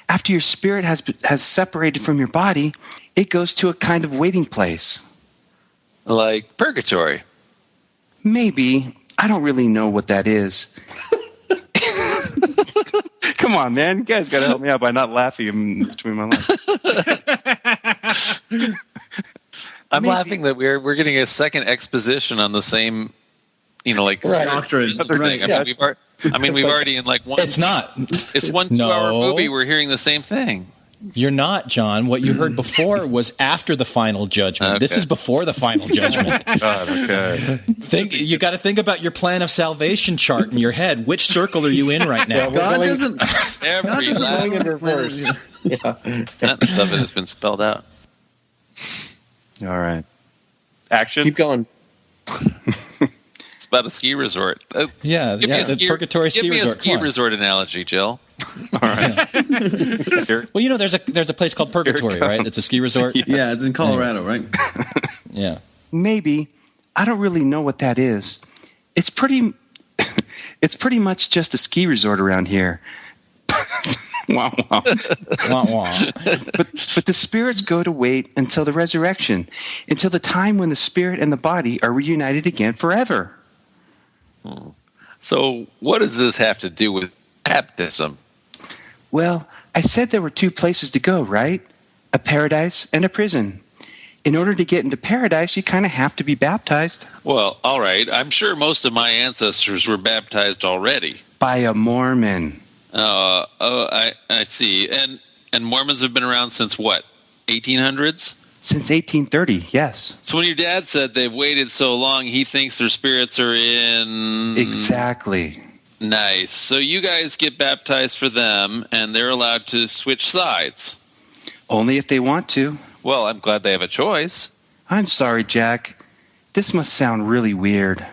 after your spirit has separated from your body, it goes to a kind of waiting place. Like purgatory? Maybe. I don't really know what that is. Come on, man. You guys got to help me out by not laughing in between my lines. I'm laughing that we're getting a second exposition on the same, like doctrine. Right. I mean, we've already in like one. It's not. It's 1 2-hour movie. We're hearing the same thing. You're not, John. What you heard before was after the final judgment. Okay. This is before the final judgment. God, okay. You got to think about your plan of salvation chart in your head. Which circle are you in right now? God doesn't. Every last in reverse. sentence of it has been spelled out. All right. Action. Keep going. It's about a ski resort. Yeah, the Purgatory Ski Resort. Give me a ski resort analogy, Jill. All right. Well, there's a place called Purgatory, right? It's a ski resort. Yes. Yeah, it's in Colorado, right? Yeah. Maybe. I don't really know what that is. It's pretty much just a ski resort around here. Wah, wah. Wah, wah. But the spirits go to wait until the resurrection, until the time when the spirit and the body are reunited again forever. So what does this have to do with baptism? Well, I said there were two places to go, right? A paradise and a prison. In order to get into paradise, you kind of have to be baptized. Well, all right. I'm sure most of my ancestors were baptized already. By a Mormon. I see. And Mormons have been around since what? 1800s? Since 1830, yes. So when your dad said they've waited so long, he thinks their spirits are in... Exactly. Nice. So you guys get baptized for them, and they're allowed to switch sides. Only if they want to. Well, I'm glad they have a choice. I'm sorry, Jack. This must sound really weird.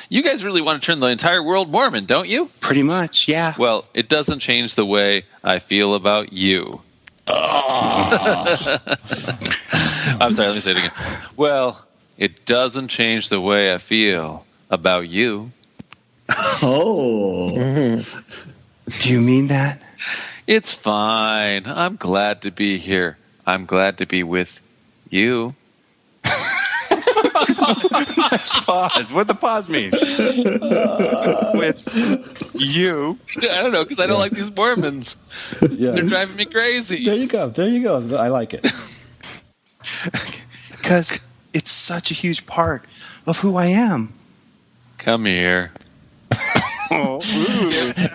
You guys really want to turn the entire world Mormon, don't you? Pretty much, yeah. Well, it doesn't change the way I feel about you. I'm sorry, let me say it again. Well, it doesn't change the way I feel about you. Oh. Do you mean that? It's fine. I'm glad to be here. I'm glad to be with you. Nice pause. What the pause mean? With you. I don't know, because I don't like these Mormons. Yeah. They're driving me crazy. There you go. I like it. Because it's such a huge part of who I am. Come here.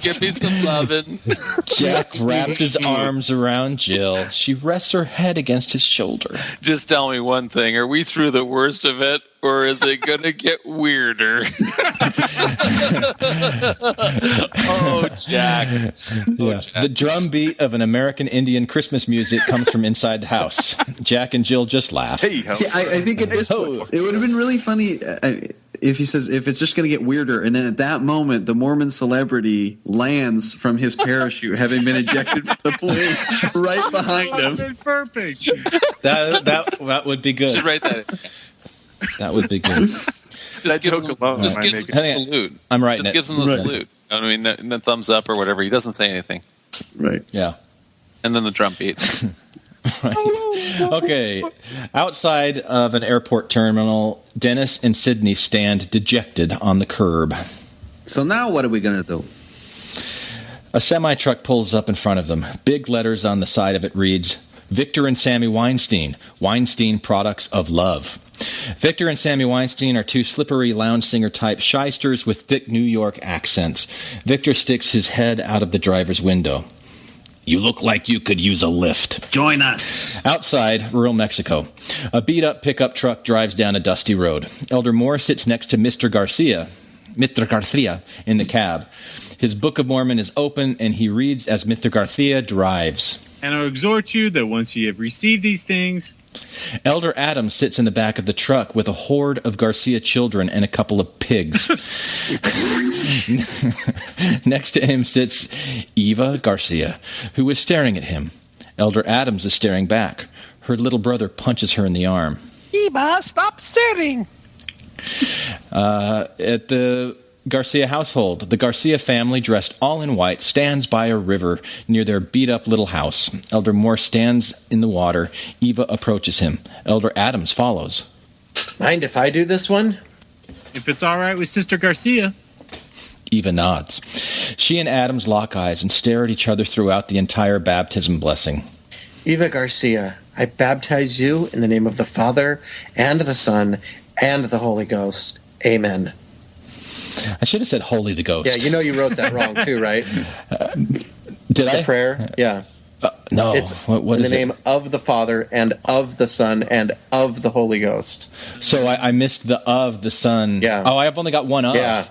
Give me some lovin'. Jack wraps his arms around Jill. She rests her head against his shoulder. Just tell me one thing. Are we through the worst of it, or is it going to get weirder? Oh, Jack. Yeah. The drum beat of an American Indian Christmas music comes from inside the house. Jack and Jill just laugh. See, I think at this point, it would have been really funny if he says, if it's just going to get weirder, and then at that moment, the Mormon celebrity lands from his parachute, having been ejected from the plane right behind him. Perfect. That would be good. Should write that in. That would be good. Just gives him the salute. I'm writing Just it. gives him the salute. I mean, the thumbs up or whatever. He doesn't say anything. Right. Yeah. And then the drum beat. Right. Okay. Outside of an airport terminal, Dennis and Sydney stand dejected on the curb. So now what are we going to do? A semi-truck pulls up in front of them. Big letters on the side of it reads, Victor and Sammy Weinstein, Weinstein Products of Love. Victor and Sammy Weinstein are two slippery lounge singer-type shysters with thick New York accents. Victor sticks his head out of the driver's window. You look like you could use a lift. Join us. Outside, rural Mexico, a beat-up pickup truck drives down a dusty road. Elder Moore sits next to Mr. Garcia in the cab. His Book of Mormon is open, and he reads as Mr. Garcia drives. And I exhort you that once you have received these things... Elder Adams sits in the back of the truck with a horde of Garcia children and a couple of pigs. Next to him sits Eva Garcia, who is staring at him. Elder Adams is staring back. Her little brother punches her in the arm. Eva, stop staring! At the Garcia household, the Garcia family, dressed all in white, stands by a river near their beat-up little house. Elder Moore stands in the water. Eva approaches him. Elder Adams follows. Mind if I do this one? If it's all right with Sister Garcia. Eva nods. She and Adams lock eyes and stare at each other throughout the entire baptism blessing. Eva Garcia, I baptize you in the name of the Father and the Son and the Holy Ghost. Amen. I should have said Holy the Ghost. Yeah, you know you wrote that wrong too, right? Did I? The prayer? Yeah. No. It's what in is the name it? of the Father and of the Son and of the Holy Ghost. So I missed the of the Son. Yeah. Oh, I've only got one of. Yeah.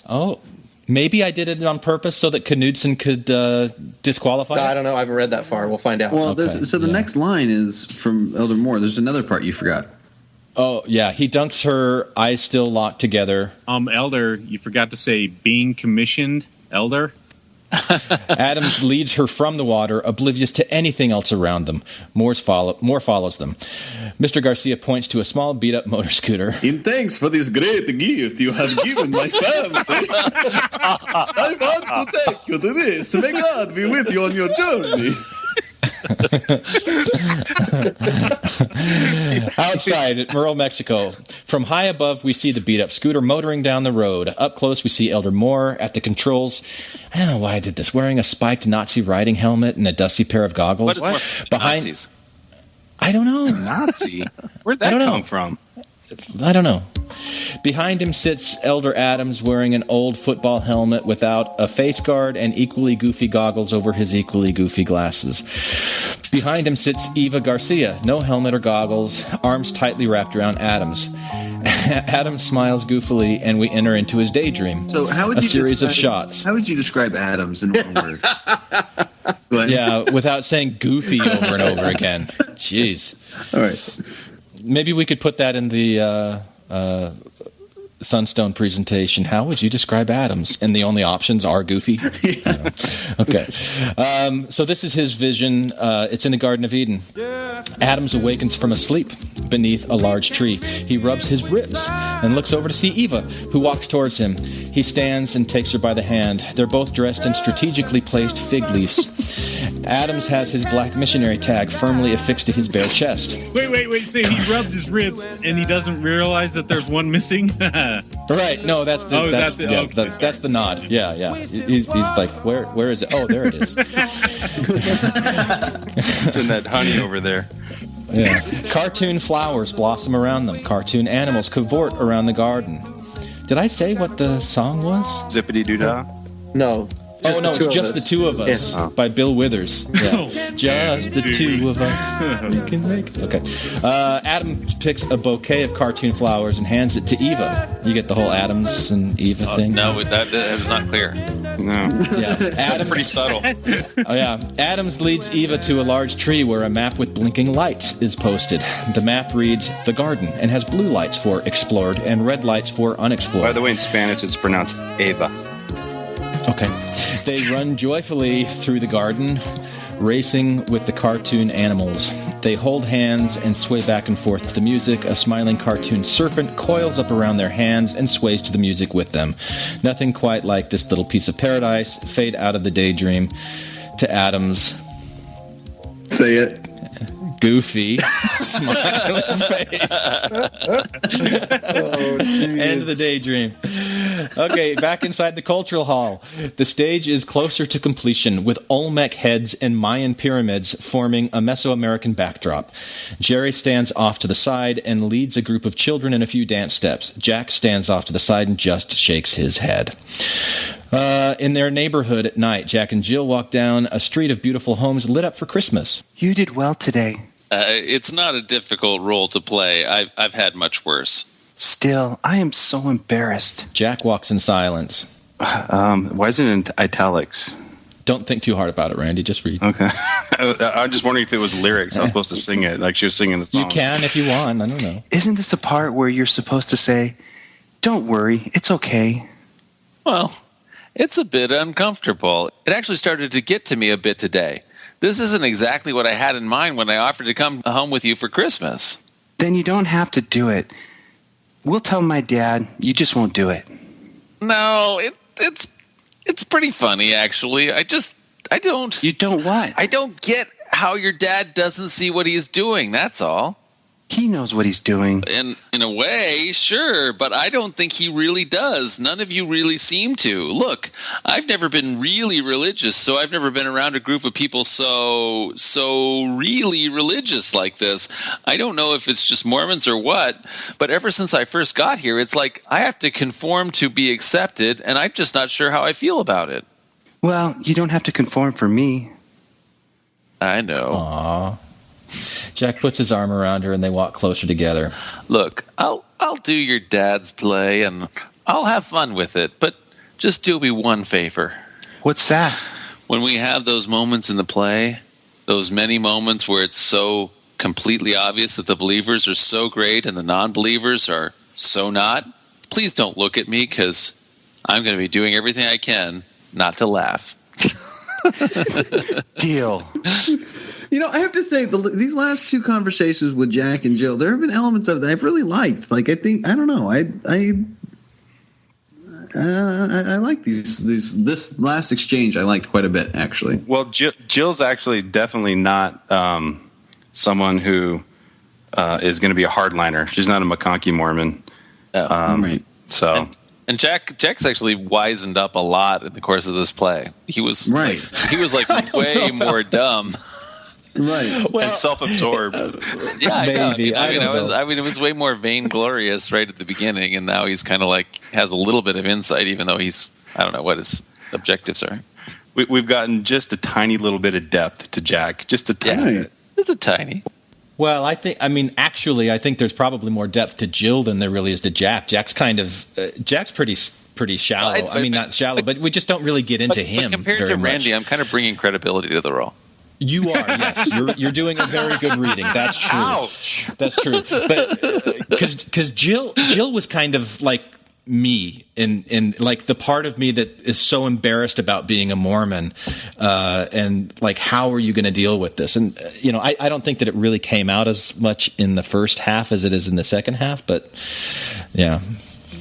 Oh, maybe I did it on purpose so that Knudsen could disqualify No, it? I don't know. I haven't read that far. We'll find out. Well, so the next line is from Elder Moore. There's another part you forgot. Oh, yeah. He dunks her, eyes still locked together. Elder, you forgot to say being commissioned, Elder. Adams leads her from the water, oblivious to anything else around them. Moore follows them. Mr. Garcia points to a small beat-up motor scooter. In thanks for this great gift you have given my family, I want to take you to this. May God be with you on your journey. Outside at rural Mexico, from high above we see the beat-up scooter motoring down the road. Up close we see Elder Moore at the controls. I don't know why I did this. Wearing a spiked Nazi riding helmet and a dusty pair of goggles. What is Behind Nazis? I don't know. Nazi? Where'd that come from? I don't know. Behind him sits Elder Adams wearing an old football helmet without a face guard and equally goofy goggles over his equally goofy glasses. Behind him sits Eva Garcia, no helmet or goggles, arms tightly wrapped around Adams. Adams smiles goofily, and we enter into his daydream. So how would you a series of describe- shots. How would you describe Adams in one word? Glenn? Yeah, without saying goofy over and over again. Jeez. All right. Maybe we could put that in the Sunstone presentation. How would you describe Adams? And the only options are goofy. Okay. So this is his vision. It's in the Garden of Eden. Adams awakens from a sleep beneath a large tree. He rubs his ribs and looks over to see Eva, who walks towards him. He stands and takes her by the hand. They're both dressed in strategically placed fig leaves. Adams has his black missionary tag firmly affixed to his bare chest. Wait. So he rubs his ribs and he doesn't realize that there's one missing? Right. No, that's the that's the nod. Yeah. He's like, where is it? Oh, there it is. It's in that honey over there. Yeah. Cartoon flowers blossom around them. Cartoon animals cavort around the garden. Did I say what the song was? Zippity doo dah. No. Oh, no, it's Just the Two of Us by Bill Withers. Yeah. Just the two of us. We can make it. Okay. Adam picks a bouquet of cartoon flowers and hands it to Eva. You get the whole Adams and Eva thing? No, that is not clear. No. Yeah. That's pretty subtle. Oh, yeah. Adams leads Eva to a large tree where a map with blinking lights is posted. The map reads The Garden and has blue lights for explored and red lights for unexplored. By the way, in Spanish, it's pronounced Eva. Okay. They run joyfully through the garden, racing with the cartoon animals. They hold hands and sway back and forth to the music. A smiling cartoon serpent coils up around their hands and sways to the music with them. Nothing quite like this little piece of paradise. Fade out of the daydream to Adams. Say it. Goofy, smiling face. End of the daydream. Okay, back inside the cultural hall. The stage is closer to completion, with Olmec heads and Mayan pyramids forming a Mesoamerican backdrop. Jerry stands off to the side and leads a group of children in a few dance steps. Jack stands off to the side and just shakes his head. In their neighborhood at night, Jack and Jill walk down a street of beautiful homes lit up for Christmas. You did well today. It's not a difficult role to play. I've had much worse. Still, I am so embarrassed. Jack walks in silence. Why is it in italics? Don't think too hard about it, Randy. Just read. Okay. I'm just wondering if it was lyrics. I was supposed to sing it, like she was singing the song. You can if you want. I don't know. Isn't this the part where you're supposed to say, "Don't worry, it's okay"? Well, it's a bit uncomfortable. It actually started to get to me a bit today. This isn't exactly what I had in mind when I offered to come home with you for Christmas. Then you don't have to do it. We'll tell my dad. You just won't do it. No, it's pretty funny, actually. I don't... You don't what? I don't get how your dad doesn't see what he's doing, that's all. He knows what he's doing. In a way, sure, but I don't think he really does. None of you really seem to. Look, I've never been really religious, so I've never been around a group of people so really religious like this. I don't know if it's just Mormons or what, but ever since I first got here, it's like I have to conform to be accepted, and I'm just not sure how I feel about it. Well, you don't have to conform for me. I know. Aww. Jack puts his arm around her and they walk closer together. Look, I'll do your dad's play and I'll have fun with it, but just do me one favor. What's that? When we have those moments in the play, those many moments where it's so completely obvious that the believers are so great and the non-believers are so not, please don't look at me because I'm going to be doing everything I can not to laugh. Deal. You know, I have to say, these last two conversations with Jack and Jill, there have been elements of that I've really liked. Like, I don't know, I like this last exchange. I liked quite a bit, actually. Well, Jill's actually definitely not someone who is going to be a hardliner. She's not a McConkie Mormon. Right. So. And Jack's actually wisened up a lot in the course of this play. He was right. He was like way more dumb. Right. Well, and self-absorbed. Yeah, maybe. I mean, it was way more vainglorious right at the beginning, and now he's kind of like has a little bit of insight, even though I don't know what his objectives are. We've gotten just a tiny little bit of depth to Jack, just a tiny bit. Just a tiny. Well, I think there's probably more depth to Jill than there really is to Jack. Jack's kind of Jack's pretty shallow. I mean, not shallow, but we just don't really get into him. But compared very to Randy, much. I'm kind of bringing credibility to the role. You are, yes. You're doing a very good reading. That's true. Ouch. That's true. But because Jill was kind of like me in like the part of me that is so embarrassed about being a Mormon, and like how are you going to deal with this? And I don't think that it really came out as much in the first half as it is in the second half. But yeah.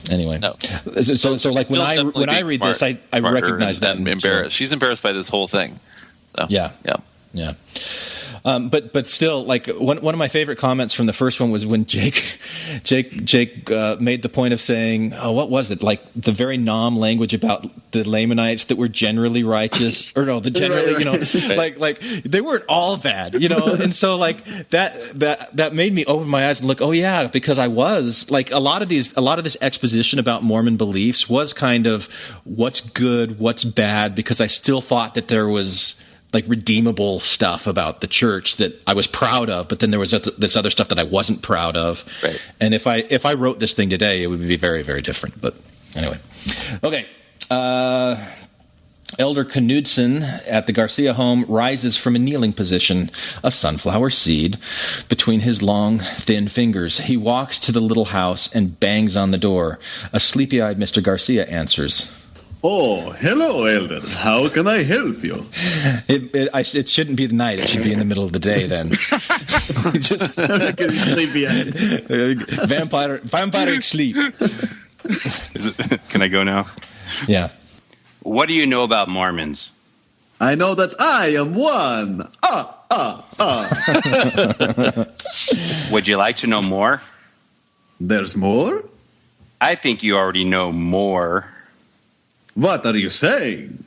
Anyway, no. So like when I read this, I recognize that. Embarrassed. She's embarrassed by this whole thing. So yeah. But still, like one of my favorite comments from the first one was when Jake made the point of saying, "Oh, what was it? Like the very nom language about the Lamanites that were generally righteous, or no, the generally, like they weren't all bad, And so like that made me open my eyes and look, oh yeah, because I was like a lot of this exposition about Mormon beliefs was kind of what's good, what's bad, because I still thought that there was like redeemable stuff about the church that I was proud of, but then there was this other stuff that I wasn't proud of. Right. And if I wrote this thing today, it would be very, very different. But anyway, okay. Elder Knudsen at the Garcia home rises from a kneeling position, a sunflower seed, between his long, thin fingers. He walks to the little house and bangs on the door. A sleepy-eyed Mr. Garcia answers. Oh, hello, Elder. How can I help you? It shouldn't be the night. It should be in the middle of the day then. Just sleepy-eyed. Vampire sleep. Can I go now? Yeah. What do you know about Mormons? I know that I am one. Would you like to know more? There's more? I think you already know more. What are you saying?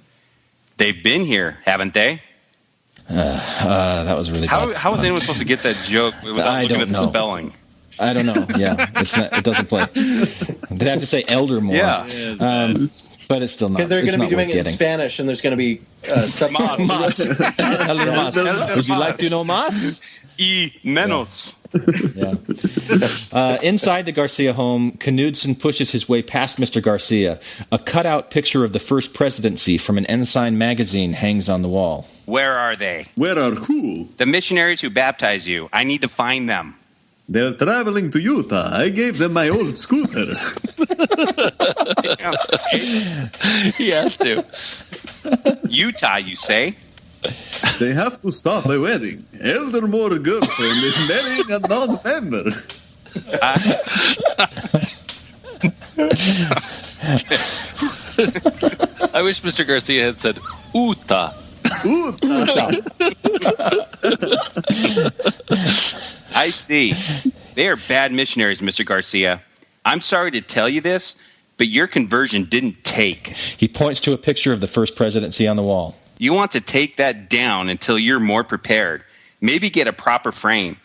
They've been here, haven't they? That was really bad. How is anyone supposed to get that joke without looking at the spelling? I don't know. Yeah, it doesn't play. Did I have to say elder more? Yeah. But it's still not. They're going to be doing it in Spanish, and there's going to be Mas. Elder Mas. Would you like to know más? Y menos. Inside the Garcia home, Knudsen pushes his way past Mr. Garcia. A cutout picture of the first presidency from an Ensign magazine hangs on the wall. Where are they? Where are who? The missionaries who baptized you. I need to find them. They're traveling to Utah. I gave them my old scooter. He has to. Utah, you say? They have to stop a wedding. Elder Moore girlfriend is marrying a non-member. I wish Mr. Garcia had said Utah. I see. They are bad missionaries, Mr. Garcia. I'm sorry to tell you this, but your conversion didn't take. He points to a picture of the first presidency on the wall. You want to take that down until you're more prepared. Maybe get a proper frame.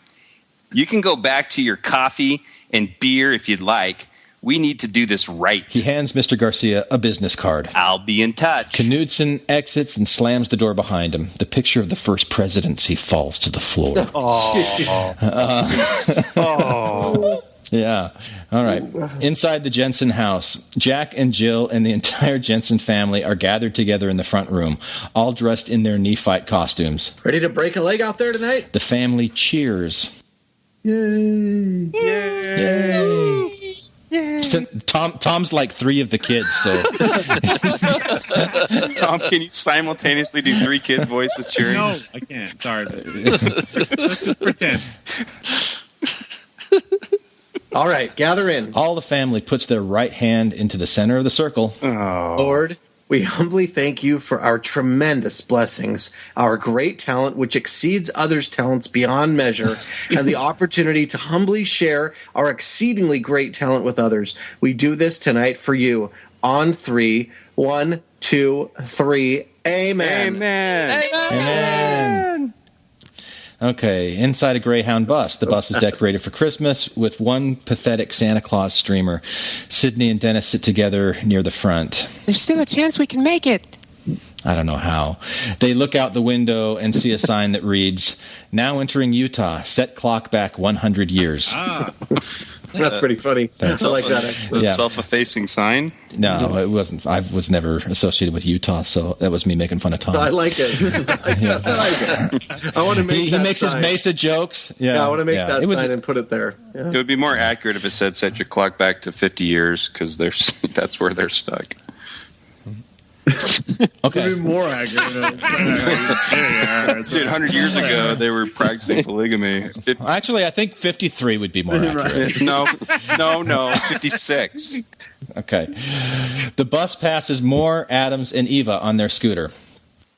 You can go back to your coffee and beer if you'd like. We need to do this right. He hands Mr. Garcia a business card. I'll be in touch. Knudsen exits and slams the door behind him. The picture of the first presidency falls to the floor. Yeah. All right. Inside the Jensen house, Jack and Jill and the entire Jensen family are gathered together in the front room, all dressed in their Nephite costumes. Ready to break a leg out there tonight? The family cheers. Yay! Yay! Tom's like 3 of the kids, so. Tom, can you simultaneously do 3 kid voices cheering? No, I can't. Sorry. Let's just pretend. All right, gather in. All the family puts their right hand into the center of the circle. Oh. Lord, we humbly thank you for our tremendous blessings, our great talent which exceeds others' talents beyond measure, and the opportunity to humbly share our exceedingly great talent with others. We do this tonight for you. On 3, 1, 2, 3. Amen. Amen. Amen. Okay, inside a Greyhound bus. The bus is decorated for Christmas with one pathetic Santa Claus streamer. Sydney and Dennis sit together near the front. There's still a chance we can make it. I don't know how. They look out the window and see a sign that reads, "Now entering Utah. Set clock back 100 years." That's pretty funny. I like that, actually. That self-effacing sign? No, it wasn't. I was never associated with Utah, so that was me making fun of Tom. I like it. I like it. I want to make He makes his Mesa jokes. Yeah, I want to make that sign and put it there. Yeah. It would be more accurate if it said set your clock back to 50 years, because that's where they're stuck. Okay. It'd be more accurate. Dude, 100 years ago, they were practicing polygamy. Actually, I think 53 would be more accurate. No, 56. Okay. The bus passes Moore, Adams, and Eva on their scooter.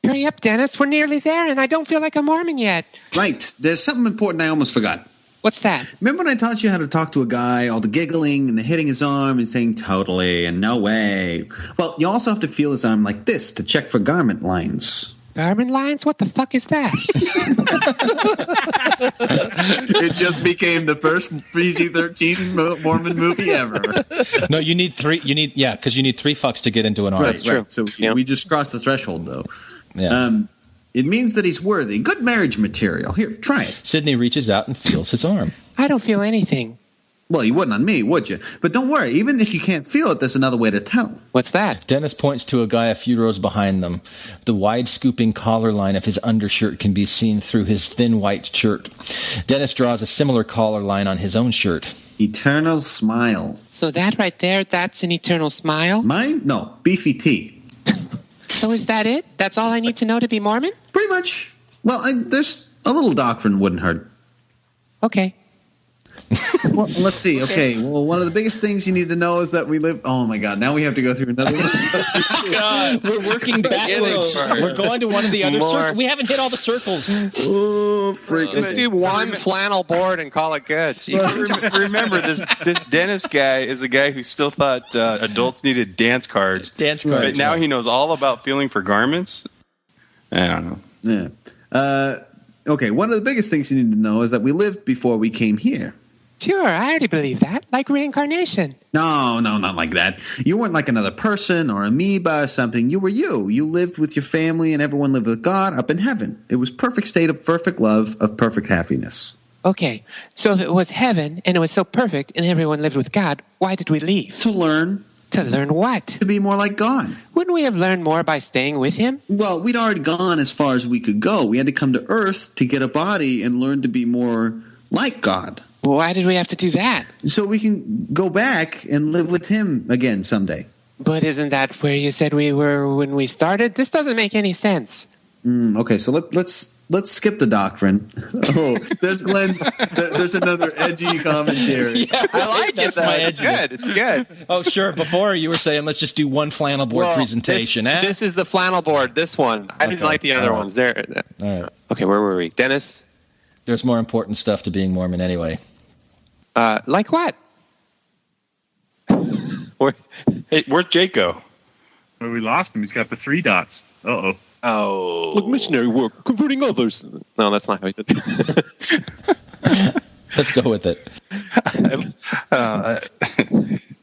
Hurry up, Dennis. We're nearly there, and I don't feel like a Mormon yet. Right. There's something important I almost forgot. What's that? Remember when I taught you how to talk to a guy, all the giggling and the hitting his arm and saying totally and no way? Well, you also have to feel his arm like this to check for garment lines. Garment lines? What the fuck is that? It just became the first PG-13 Mormon movie ever. No, you need 3. Because you need 3 fucks to get into an arm. Right. So we just crossed the threshold, though. Yeah. It means that he's worthy. Good marriage material. Here, try it. Sydney reaches out and feels his arm. I don't feel anything. Well, you wouldn't on me, would you? But don't worry. Even if you can't feel it, there's another way to tell. What's that? Dennis points to a guy a few rows behind them. The wide scooping collar line of his undershirt can be seen through his thin white shirt. Dennis draws a similar collar line on his own shirt. Eternal smile. So that right there, that's an eternal smile? Mine? No, beefy tea. So is that it? That's all I need to know to be Mormon? Pretty much. Well, there's a little doctrine wouldn't hurt. Okay. Well, let's see. Okay. Well, one of the biggest things you need to know is that we live. Oh my God! Now we have to go through another one. We're working backwards. We're going to one of the other circles. We haven't hit all the circles. Oh, freaking! Just do one flannel board and call it good. Remember, this Dennis guy is a guy who still thought adults needed dance cards. But now he knows all about feeling for garments. I don't know. Yeah. Okay. One of the biggest things you need to know is that we lived before we came here. Sure, I already believe that. Like reincarnation. No, not like that. You weren't like another person or amoeba or something. You were you. You lived with your family and everyone lived with God up in heaven. It was perfect state of perfect love, of perfect happiness. Okay, so if it was heaven and it was so perfect and everyone lived with God, why did we leave? To learn. To learn what? To be more like God. Wouldn't we have learned more by staying with him? Well, we'd already gone as far as we could go. We had to come to Earth to get a body and learn to be more like God. Why did we have to do that? So we can go back and live with him again someday. But isn't that where you said we were when we started? This doesn't make any sense. Okay, so let's skip the doctrine. Oh, there's Glenn's. There's another edgy commentary. Yeah, I like it. That's my It's edgy. good. It's good. Oh, sure. Before you were saying let's just do one flannel board presentation. This is the flannel board. This one. I didn't like the other ones. There. All right. Okay, where were we? Dennis? There's more important stuff to being Mormon anyway. Like what? Where's Jake go? Well, we lost him. He's got the 3 dots. Uh-oh. Oh. Like missionary work, converting others. No, that's not how he did it. Let's go with it.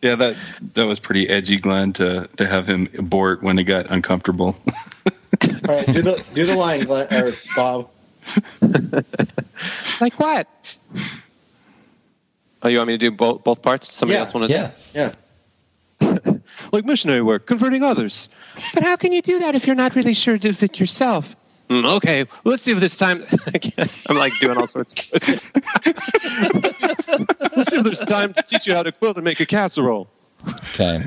Yeah, that was pretty edgy, Glenn, to have him abort when it got uncomfortable. All right, do the line, Glenn, or Bob. Like what? Oh, you want me to do both parts? Somebody else want to do? Yeah. Like missionary work, converting others. But how can you do that if you're not really sure of it yourself? Okay, let's see if this time... I'm like doing all sorts of voices. Let's see if there's time to teach you how to quilt and make a casserole. Okay.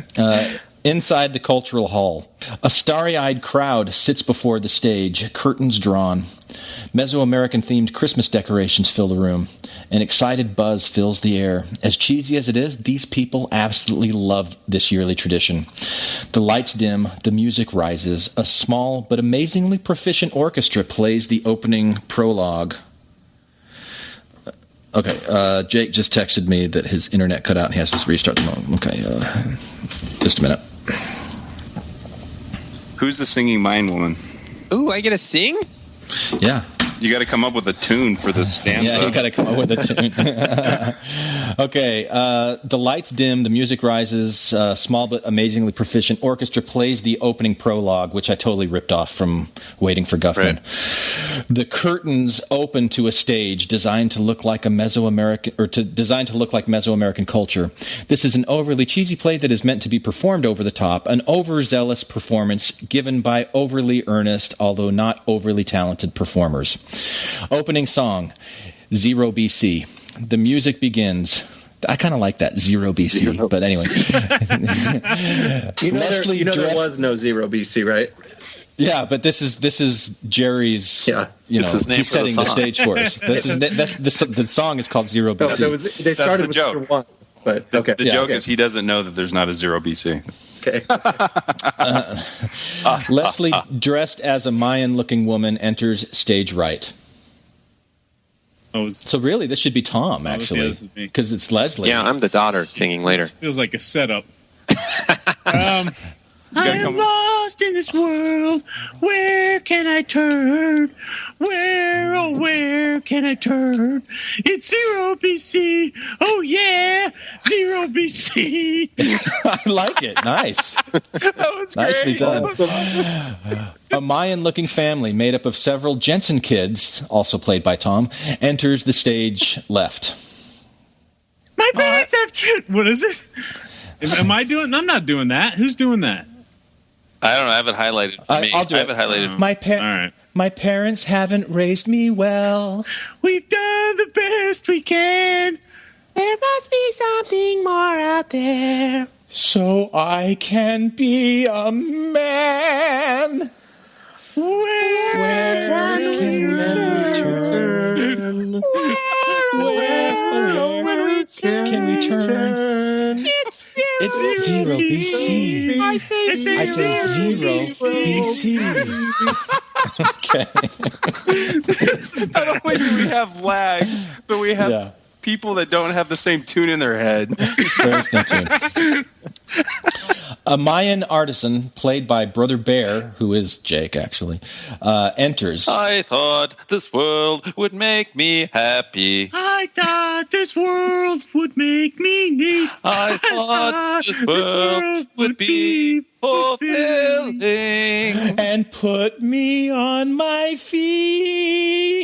Inside the cultural hall, a starry-eyed crowd sits before the stage, curtains drawn. Mesoamerican-themed Christmas decorations fill the room. An excited buzz fills the air. As cheesy as it is, these people absolutely love this yearly tradition. The lights dim, the music rises. A small but amazingly proficient orchestra plays the opening prologue. Okay, Jake just texted me that his internet cut out and he has to restart the modem. Okay, just a minute. Who's the singing mind woman? Ooh, I get to sing? Yeah. You got to come up with a tune for the stanza. Yeah, you got to come up with a tune. Okay, the lights dim, the music rises, small but amazingly proficient orchestra plays the opening prologue, which I totally ripped off from Waiting for Guffman. Right. The curtains open to a stage designed to look like Mesoamerican culture. This is an overly cheesy play that is meant to be performed over the top, an overzealous performance given by overly earnest, although not overly talented performers. Opening song, 0 BC. The music begins. I kind of like that, 0 BC, but anyway. There was no 0 BC, right? Yeah, but this is Jerry's. Yeah, he's setting the stage for us. The song is called 0 BC. No, they started with joke. 1, but okay. The joke is he doesn't know that there's not a 0 BC. Okay. Leslie, dressed as a Mayan-looking woman, enters stage right. So really, this should be Tom, actually, because it's Leslie. Yeah, I'm the daughter singing later. This feels like a setup. I am lost in this world. Where can I turn? Where, oh, where can I turn? It's 0 BC. Oh, yeah, 0 BC. I like it. Nice. That was Nicely great. done. Awesome. A Mayan-looking family made up of several Jensen kids, also played by Tom, enters the stage left. My parents have kids. What is it? Am I doing? I'm not doing that. Who's doing that? I don't know. I have it highlighted for me. I'll do I have it highlighted. All right. My parents haven't raised me well. We've done the best we can. There must be something more out there. So I can be a man. Where can we turn? Where can we turn? It's zero BC. I say zero BC. Okay. Not only do we have lag, but we have people that don't have the same tune in their head. There's no tune. A Mayan artisan, played by Brother Bear, who is Jake, actually, enters. I thought this world would make me happy. I thought this world would make me neat. I thought this world would be fulfilling. And put me on my feet.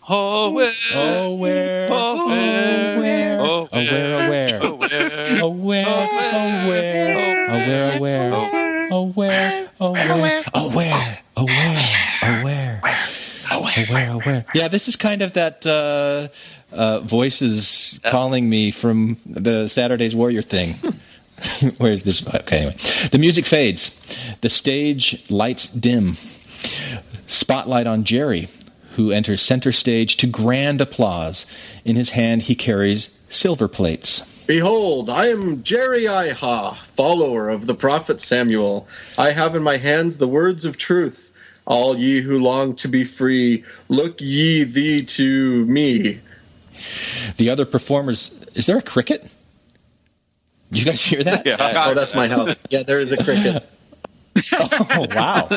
Oh, where? Oh, where? Oh, where? Oh, where? Oh, Oh, where? Oh, where? Oh, where? Oh, where? Oh, where? Oh, where? Oh, where? Oh, where? Oh, where? Oh, where? Oh, where? Oh, where? Oh, where? Oh, where? Yeah, this is kind of that voices calling me from the Saturday's Warrior thing. Where's this? Okay, anyway. The music fades. The stage lights dim. Spotlight on Jerry, who enters center stage to grand applause. In his hand, he carries silver plates. Behold, I am Jerry Iha, follower of the prophet Samuel. I have in my hands the words of truth. All ye who long to be free, look ye thee to me. The other performers... Is there a cricket? Did you guys hear that? Yeah. Oh, that's my house. Yeah, there is a cricket. Oh, wow.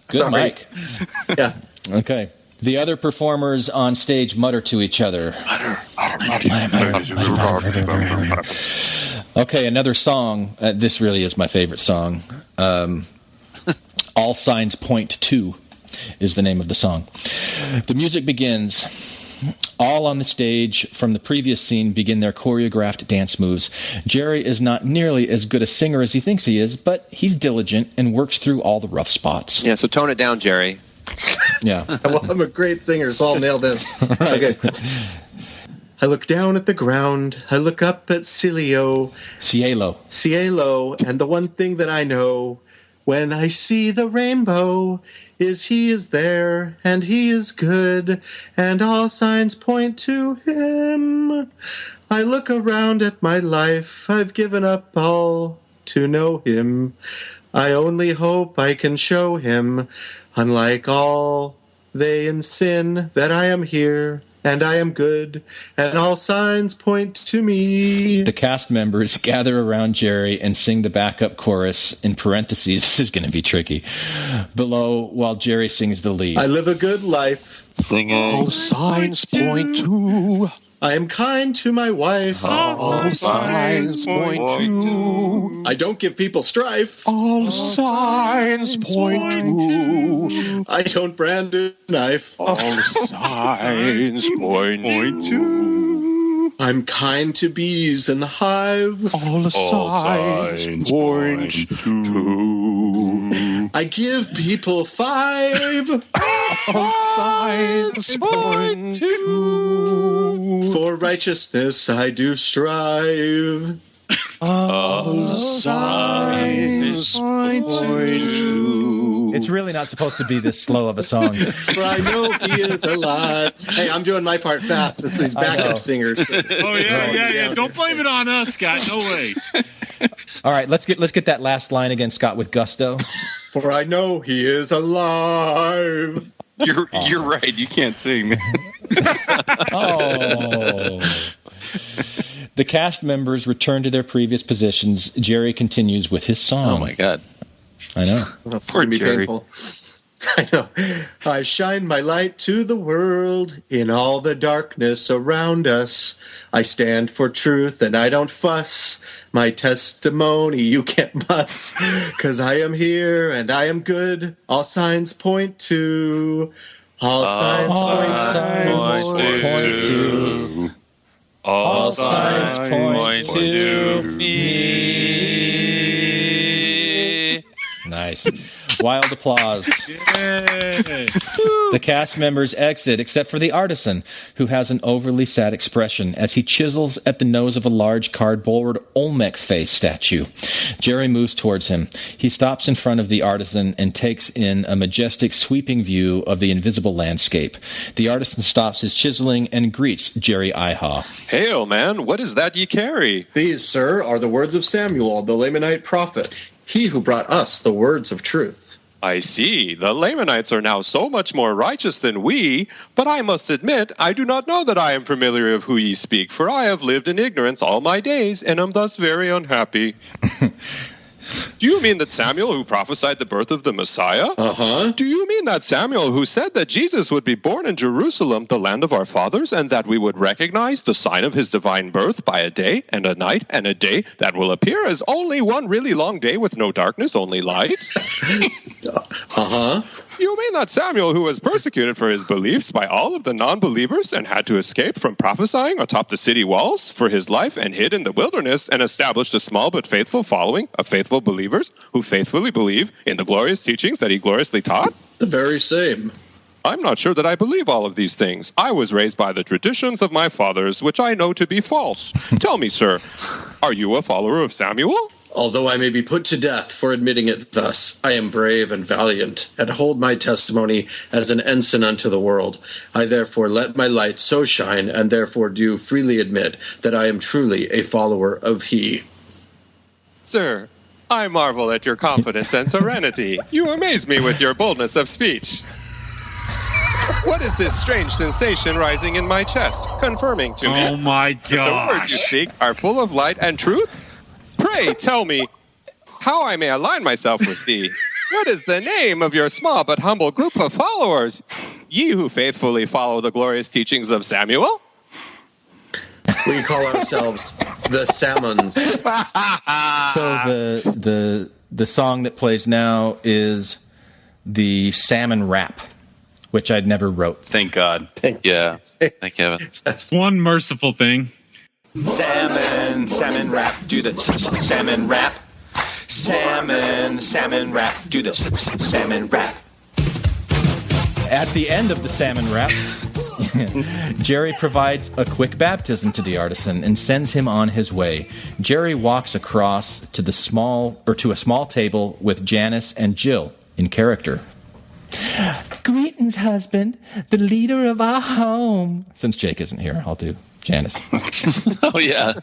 Good mic. Yeah. Okay. The other performers on stage mutter to each other. Okay, another song. This really is my favorite song. All Signs Point To is the name of the song. The music begins. All on the stage from the previous scene begin their choreographed dance moves. Jerry is not nearly as good a singer as he thinks he is, but he's diligent and works through all the rough spots. Yeah, so tone it down, Jerry. Yeah. Well, I'm a great singer, so I'll nail this. Okay. I look down at the ground. I look up at Cielo, and the one thing that I know when I see the rainbow is he is there, and he is good, and all signs point to him. I look around at my life. I've given up all to know him. I only hope I can show him, unlike all they in sin, that I am here, and I am good, and all signs point to me. The cast members gather around Jerry and sing the backup chorus, in parentheses, this is going to be tricky, below while Jerry sings the lead. I live a good life. Singing. All signs point to... I am kind to my wife. All signs point to... I don't give people strife. All signs point to... I don't brand a knife. All signs point to... I'm kind to bees in the hive. All signs point to... I give people 5. All signs point to... For righteousness I do strive. All signs point to... It's really not supposed to be this slow of a song. For I know he is alive. Hey, I'm doing my part fast. It's these backup singers. Oh yeah. Don't blame it on us, Scott. No way. All right, let's get that last line again, Scott, with gusto. For I know he is alive. You're right. You can't sing. Oh. The cast members return to their previous positions. Jerry continues with his song. Oh my God. I know. Poor Jerry. Painful. I know. I shine my light to the world in all the darkness around us. I stand for truth and I don't fuss. My testimony you can't bust. 'Cause I am here and I am good. All signs point to... All signs point to... All signs point to me. Nice. Wild applause. The cast members exit, except for the artisan, who has an overly sad expression as he chisels at the nose of a large cardboard Olmec face statue. Jerry moves towards him. He stops in front of the artisan and takes in a majestic, sweeping view of the invisible landscape. The artisan stops his chiseling and greets Jerry Iha. Hail, man, what is that ye carry? These, sir, are the words of Samuel, the Lamanite prophet, he who brought us the words of truth. I see. The Lamanites are now so much more righteous than we, but I must admit, I do not know that I am familiar of who ye speak, for I have lived in ignorance all my days, and am thus very unhappy. Do you mean that Samuel who prophesied the birth of the Messiah? Uh-huh. Do you mean that Samuel who said that Jesus would be born in Jerusalem, the land of our fathers, and that we would recognize the sign of his divine birth by a day and a night and a day that will appear as only one really long day with no darkness, only light? Uh-huh. You mean that Samuel, who was persecuted for his beliefs by all of the non-believers and had to escape from prophesying atop the city walls for his life and hid in the wilderness and established a small but faithful following of faithful believers who faithfully believe in the glorious teachings that he gloriously taught? The very same. I'm not sure that I believe all of these things. I was raised by the traditions of my fathers, which I know to be false. Tell me, sir, are you a follower of Samuel? Although I may be put to death for admitting it thus, I am brave and valiant, and hold my testimony as an ensign unto the world. I therefore let my light so shine, and therefore do freely admit that I am truly a follower of he. Sir, I marvel at your confidence and serenity. You amaze me with your boldness of speech. What is this strange sensation rising in my chest, confirming to me Oh my that the words you gosh. speak are full of light and truth? Pray tell me how I may align myself with thee. What is the name of your small but humble group of followers? Ye who faithfully follow the glorious teachings of Samuel? We call ourselves the Salmons. So the song that plays now is the Salmon Rap, which I'd never wrote. Thank God. Yeah. Thank heaven. One merciful thing. Salmon rap, do the salmon rap. Salmon rap, do the salmon rap. At the end of the Salmon Rap, Jerry provides a quick baptism to the artisan and sends him on his way. Jerry walks across to a small table with Janice and Jill in character. Greetings, husband, the leader of our home. Since Jake isn't here, I'll do Janice. Oh, yeah.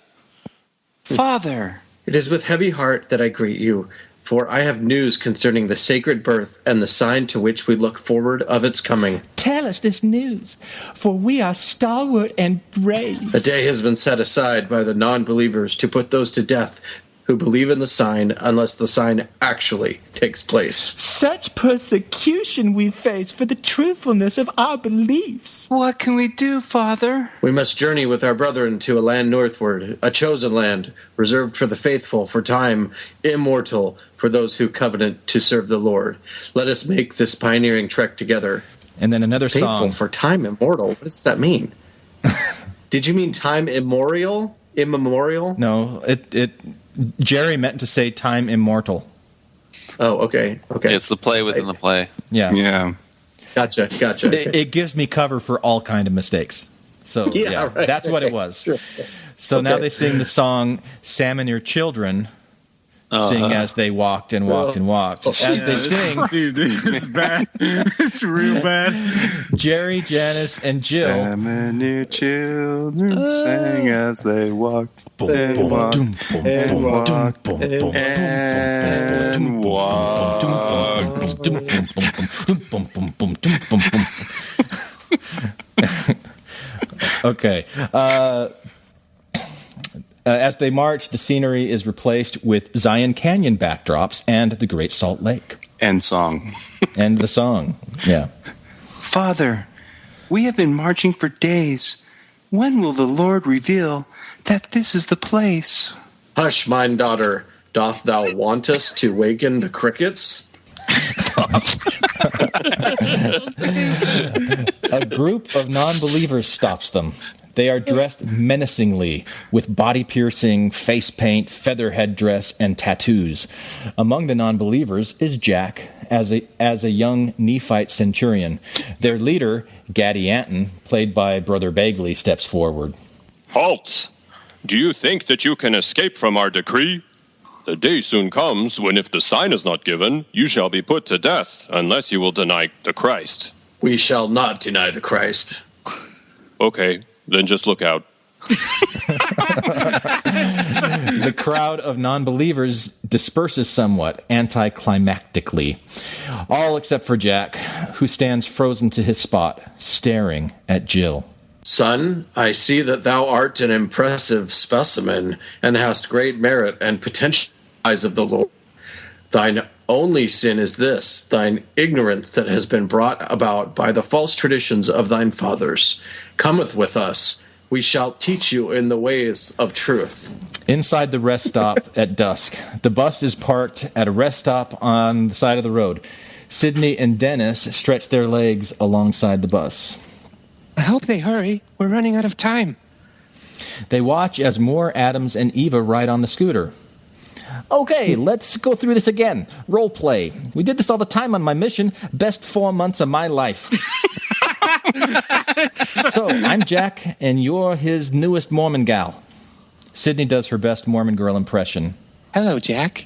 Father. It is with heavy heart that I greet you, for I have news concerning the sacred birth and the sign to which we look forward of its coming. Tell us this news, for we are stalwart and brave. A day has been set aside by the non-believers to put those to death who believe in the sign unless the sign actually takes place. Such persecution we face for the truthfulness of our beliefs. What can we do, Father? We must journey with our brethren to a land northward, a chosen land, reserved for the faithful, for time immortal, for those who covenant to serve the Lord. Let us make this pioneering trek together. And then another Faithful song. for time immortal? What does that mean? Did you mean time immemorial? Immemorial? No, Jerry meant to say time immortal. Oh, okay. It's the play within the play. Yeah. Gotcha. It gives me cover for all kind of mistakes. So, Yeah, right. that's what it was. Sure. So now Okay. they sing the song, Salmon Your Children, sing as they walked and walked and walked. As they sing, Dude, this is bad. It's real bad. Jerry, Janice, and Jill. Salmon your children sang as they walked. And walked and walked and walked. Okay. As they march, the scenery is replaced with Zion Canyon backdrops and the Great Salt Lake. And song. And the song, yeah. Father, we have been marching for days. When will the Lord reveal that this is the place? Hush, mine daughter. Doth thou want us to waken the crickets? A group of non-believers stops them. They are dressed menacingly with body-piercing, face paint, feather headdress, and tattoos. Among the non-believers is Jack, as a young Nephite centurion. Their leader, Gadianton, played by Brother Bagley, steps forward. Halt! Do you think that you can escape from our decree? The day soon comes when, if the sign is not given, you shall be put to death, unless you will deny the Christ. We shall not deny the Christ. Okay, then just look out. The crowd of non-believers disperses somewhat, anticlimactically. All except for Jack, who stands frozen to his spot, staring at Jill. Son, I see that thou art an impressive specimen, and hast great merit and potential in the eyes of the Lord. Thine only sin is this, thine ignorance that has been brought about by the false traditions of thine fathers. Cometh with us, we shall teach you in the ways of truth. Inside the rest stop at dusk, the bus is parked at a rest stop on the side of the road. Sydney and Dennis stretch their legs alongside the bus. I hope they hurry. We're running out of time. They watch as more Adams and Eva ride on the scooter. Okay, let's go through this again. Role play. We did this all the time on my mission. Best 4 months of my life. So, I'm Jack, and you're his newest Mormon gal. Sydney does her best Mormon girl impression. Hello, Jack.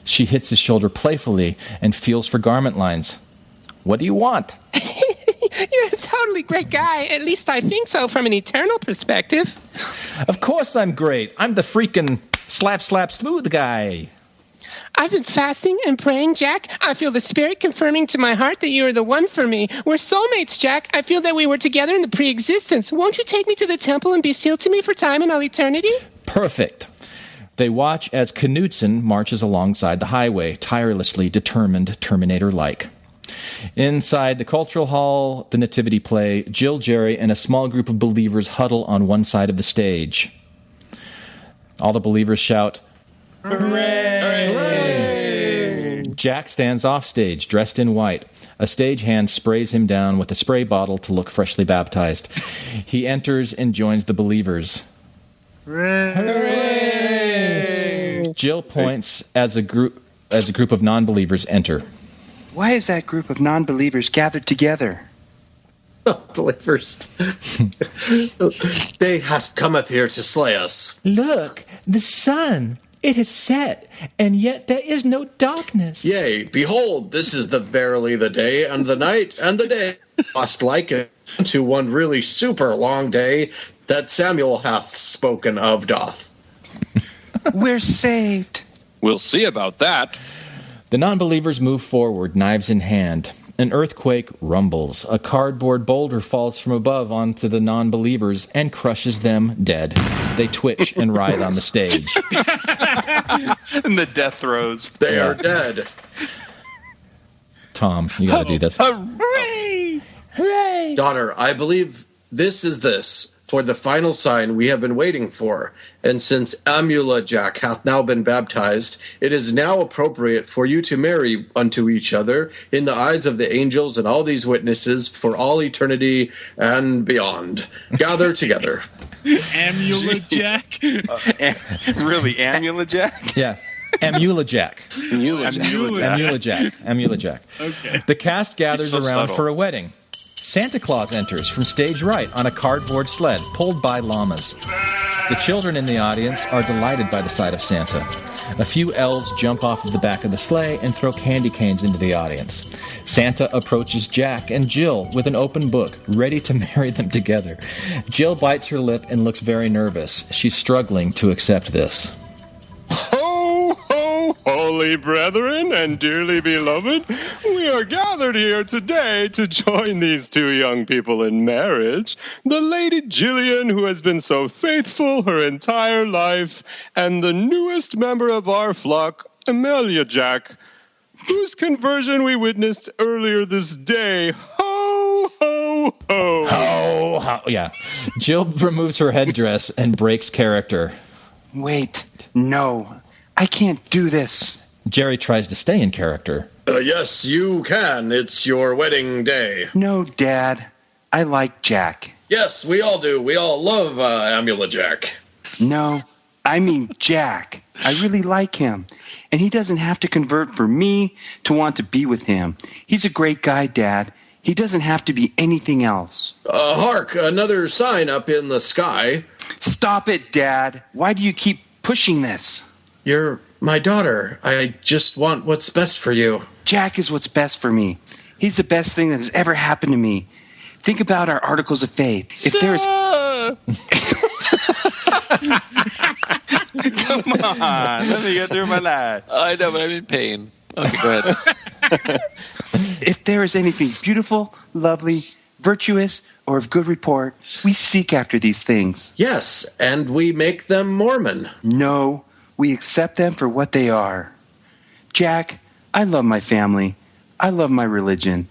She hits his shoulder playfully and feels for garment lines. What do you want? You're a totally great guy. At least I think so from an eternal perspective. Of course I'm great. I'm the freaking slap smooth guy. I've been fasting and praying, Jack. I feel the Spirit confirming to my heart that you are the one for me. We're soulmates, Jack. I feel that we were together in the pre-existence. Won't you take me to the temple and be sealed to me for time and all eternity? Perfect. They watch as Knudsen marches alongside the highway, tirelessly determined, Terminator-like. Inside the cultural hall, the nativity play, Jill, Jerry, and a small group of believers huddle on one side of the stage. All the believers shout, "Hooray! Hooray!" Jack stands off stage, dressed in white. A stagehand sprays him down with a spray bottle to look freshly baptized. He enters and joins the believers. Hooray! Jill points as a group of non-believers enter. Why is that group of non-believers gathered together? Believers. They hast cometh here to slay us. Look, the sun, it has set, and yet there is no darkness. Yea, behold, this is verily the day, and the night, and the day must liken to one really super long day that Samuel hath spoken of doth. We're saved. We'll see about that. The non-believers move forward, knives in hand. An earthquake rumbles. A cardboard boulder falls from above onto the non-believers and crushes them dead. They twitch and writhe on the stage. And the death throes. They are dead. Tom, you gotta do this. Hooray! Hooray! Daughter, I believe this is for the final sign we have been waiting for. And since Amula Jack hath now been baptized, it is now appropriate for you to marry unto each other in the eyes of the angels and all these witnesses for all eternity and beyond. Gather together. Amula Jack? Really, Amula Jack? Yeah. Amula Jack. Amula Jack. Okay. The cast gathers so around subtle. for a wedding. Santa Claus enters from stage right on a cardboard sled pulled by llamas. The children in the audience are delighted by the sight of Santa. A few elves jump off of the back of the sleigh and throw candy canes into the audience. Santa approaches Jack and Jill with an open book, ready to marry them together. Jill bites her lip and looks very nervous. She's struggling to accept this. Ho, ho, holy brethren and dearly beloved, we are gathered here today to join these two young people in marriage, the Lady Jillian, who has been so faithful her entire life, and the newest member of our flock, Amelia Jack, whose conversion we witnessed earlier this day. Ho, ho, ho. Ho, ho. Yeah. Jill removes her headdress and breaks character. Wait, no, I can't do this. Jerry tries to stay in character. Yes, you can. It's your wedding day. No, Dad. I like Jack. Yes, we all do. We all love Amulet Jack. No, I mean Jack. I really like him. And he doesn't have to convert for me to want to be with him. He's a great guy, Dad. He doesn't have to be anything else. Hark, another sign up in the sky. Stop it, Dad. Why do you keep pushing this? You're my daughter. I just want what's best for you. Jack is what's best for me. He's the best thing that has ever happened to me. Think about our articles of faith. If there is... Come on, let me get through my life. I know, but I'm in pain. Okay, go ahead. If there is anything beautiful, lovely, virtuous, or of good report, we seek after these things. Yes, and we make them Mormon. No, we accept them for what they are. Jack, I love my family. I love my religion.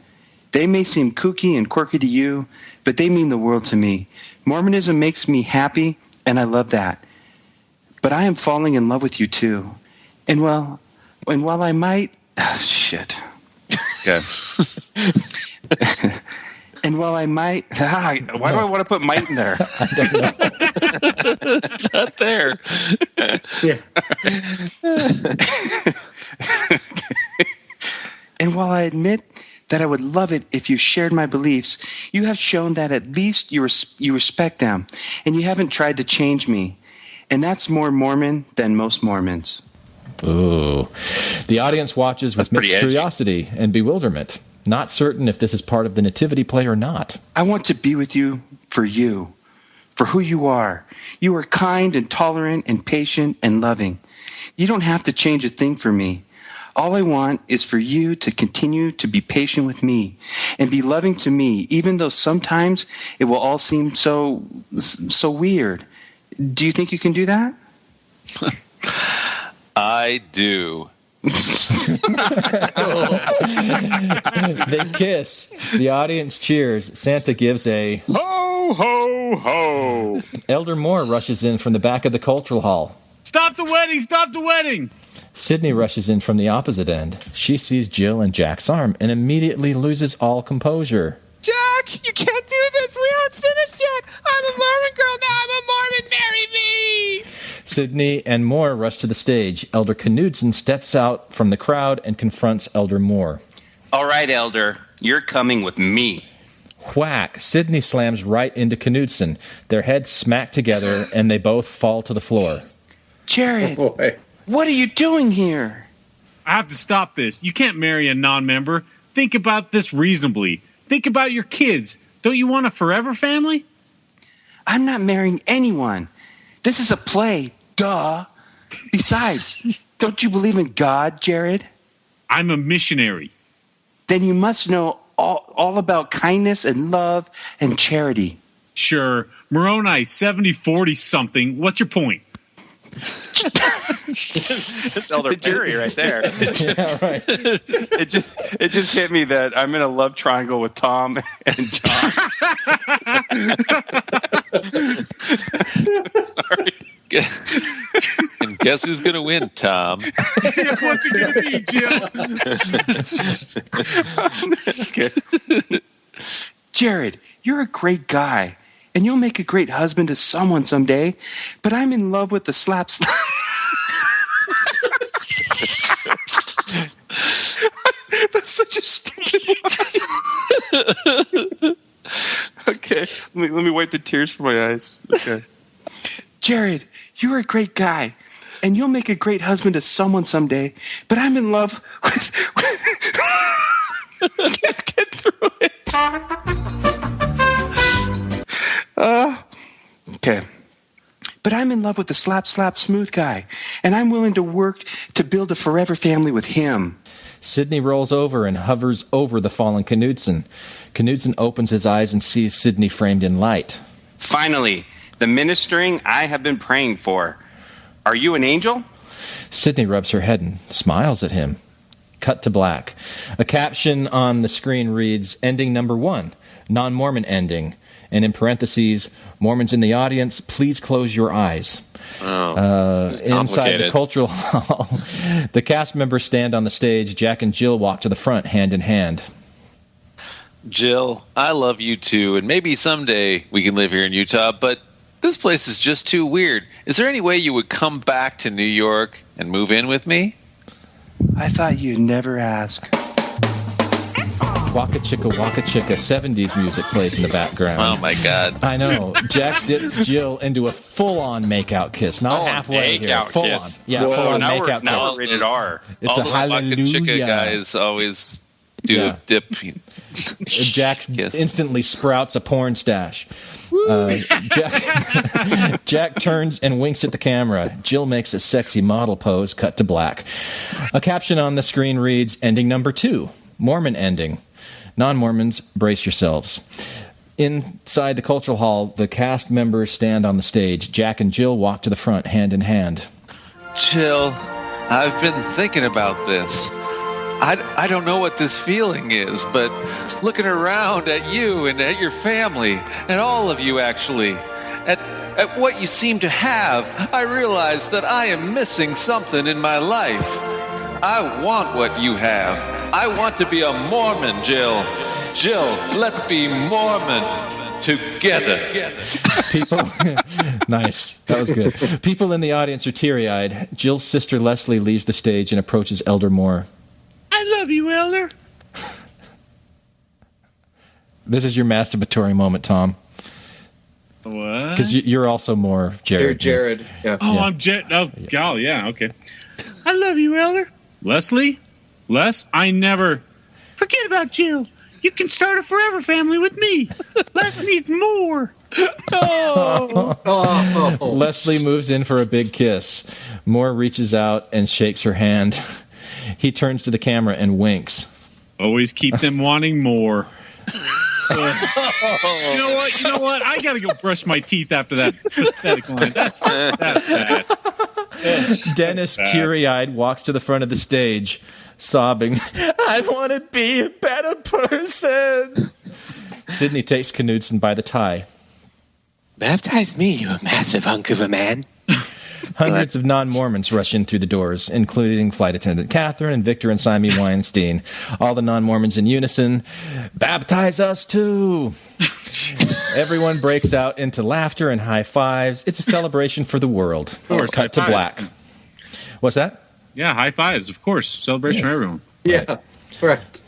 They may seem kooky and quirky to you, but they mean the world to me. Mormonism makes me happy, and I love that. But I am falling in love with you too. And while I might... shit. Okay. And while I might... why do I want to put might in there? I don't know. It's not there. Yeah. And while I admit that I would love it if you shared my beliefs, you have shown that at least you respect them, and you haven't tried to change me. And that's more Mormon than most Mormons. Ooh. The audience watches with mixed curiosity and bewilderment, not certain if this is part of the nativity play or not. I want to be with you, for who you are. You are kind and tolerant and patient and loving. You don't have to change a thing for me. All I want is for you to continue to be patient with me and be loving to me, even though sometimes it will all seem so weird. Do you think you can do that? I do. They kiss. The audience cheers. Santa gives a ho, ho, ho. Elder Moore rushes in from the back of the cultural hall. Stop the wedding! Stop the wedding! Sydney rushes in from the opposite end. She sees Jill and Jack's arm and immediately loses all composure. Jack, you can't do this. We aren't finished yet. I'm a Mormon girl now. I'm a Mormon. Marry me. Sydney and Moore rush to the stage. Elder Knudsen steps out from the crowd and confronts Elder Moore. All right, Elder, you're coming with me. Whack! Sydney slams right into Knudsen. Their heads smack together and they both fall to the floor. Jared, what are you doing here? I have to stop this. You can't marry a non-member. Think about this reasonably. Think about your kids. Don't you want a forever family? I'm not marrying anyone. This is a play. Duh. Besides, don't you believe in God, Jared? I'm a missionary. Then you must know all about kindness and love and charity. Sure. Moroni, 70-40 something. What's your point? It's Elder Perry right there. It just hit me that I'm in a love triangle with Tom and John. Sorry. And guess who's going to win, Tom? What's it going to be, Jill? Jared, you're a great guy, and you'll make a great husband to someone someday, but I'm in love with the slap. That's such a stupid one. Okay, let me wipe the tears from my eyes. Okay. Jared, you're a great guy, and you'll make a great husband to someone someday, but I'm in love with... I can't get through it. Okay. But I'm in love with the slap smooth guy, and I'm willing to work to build a forever family with him. Sydney rolls over and hovers over the fallen Knudsen. Knudsen opens his eyes and sees Sydney framed in light. Finally, the ministering I have been praying for. Are you an angel? Sydney rubs her head and smiles at him. Cut to black. A caption on the screen reads, Ending number 1, non-Mormon ending. And in parentheses, Mormons in the audience, please close your eyes. Inside the cultural hall, the cast members stand on the stage. Jack and Jill walk to the front, hand in hand. Jill, I love you too, and maybe someday we can live here in Utah, but this place is just too weird. Is there any way you would come back to New York and move in with me? I thought you'd never ask. Waka Chicka, 70s music plays in the background. Oh my God. I know. Jack dips Jill into a full-on make-out kiss. Not halfway here. Full-on. Yeah, full-on make-out kiss. Now we're rated R. It's a hallelujah. Waka Chicka guys always do a dip. Jack instantly sprouts a porn stash. Jack turns and winks at the camera. Jill makes a sexy model pose. Cut to black. A caption on the screen reads, ending number 2. Mormon ending. Non-Mormons, brace yourselves. Inside the cultural hall, the cast members stand on the stage. Jack and Jill walk to the front, hand in hand. Jill, I've been thinking about this. I don't know what this feeling is, but looking around at you and at your family, and all of you actually, at what you seem to have, I realize that I am missing something in my life. I want what you have. I want to be a Mormon, Jill. Jill, let's be Mormon together. People, nice. That was good. People in the audience are teary-eyed. Jill's sister Leslie leaves the stage and approaches Elder Moore. I love you, Elder. This is your masturbatory moment, Tom. What? Because you're also more Jared. You're Jared. Yeah. Oh, I'm Jared. Oh, yeah. Okay. I love you, Elder. Leslie? Les? I never... Forget about Jill. You can start a forever family with me. Les needs more. Oh. Leslie moves in for a big kiss. Moore reaches out and shakes her hand. He turns to the camera and winks. Always keep them wanting more. You know what? I gotta go brush my teeth after that pathetic line. That's bad. Dennis, teary-eyed, walks to the front of the stage, sobbing, I want to be a better person. Sidney takes Knudsen by the tie. Baptize me, you massive hunk of a man. Hundreds of non-Mormons rush in through the doors, including flight attendant Catherine and Victor and Simon Weinstein. All the non-Mormons in unison, baptize us too! Everyone breaks out into laughter and high fives. It's a celebration for the world. Of course, cut to black. What's that? Yeah, high fives, of course. Celebration for everyone. Yeah, correct.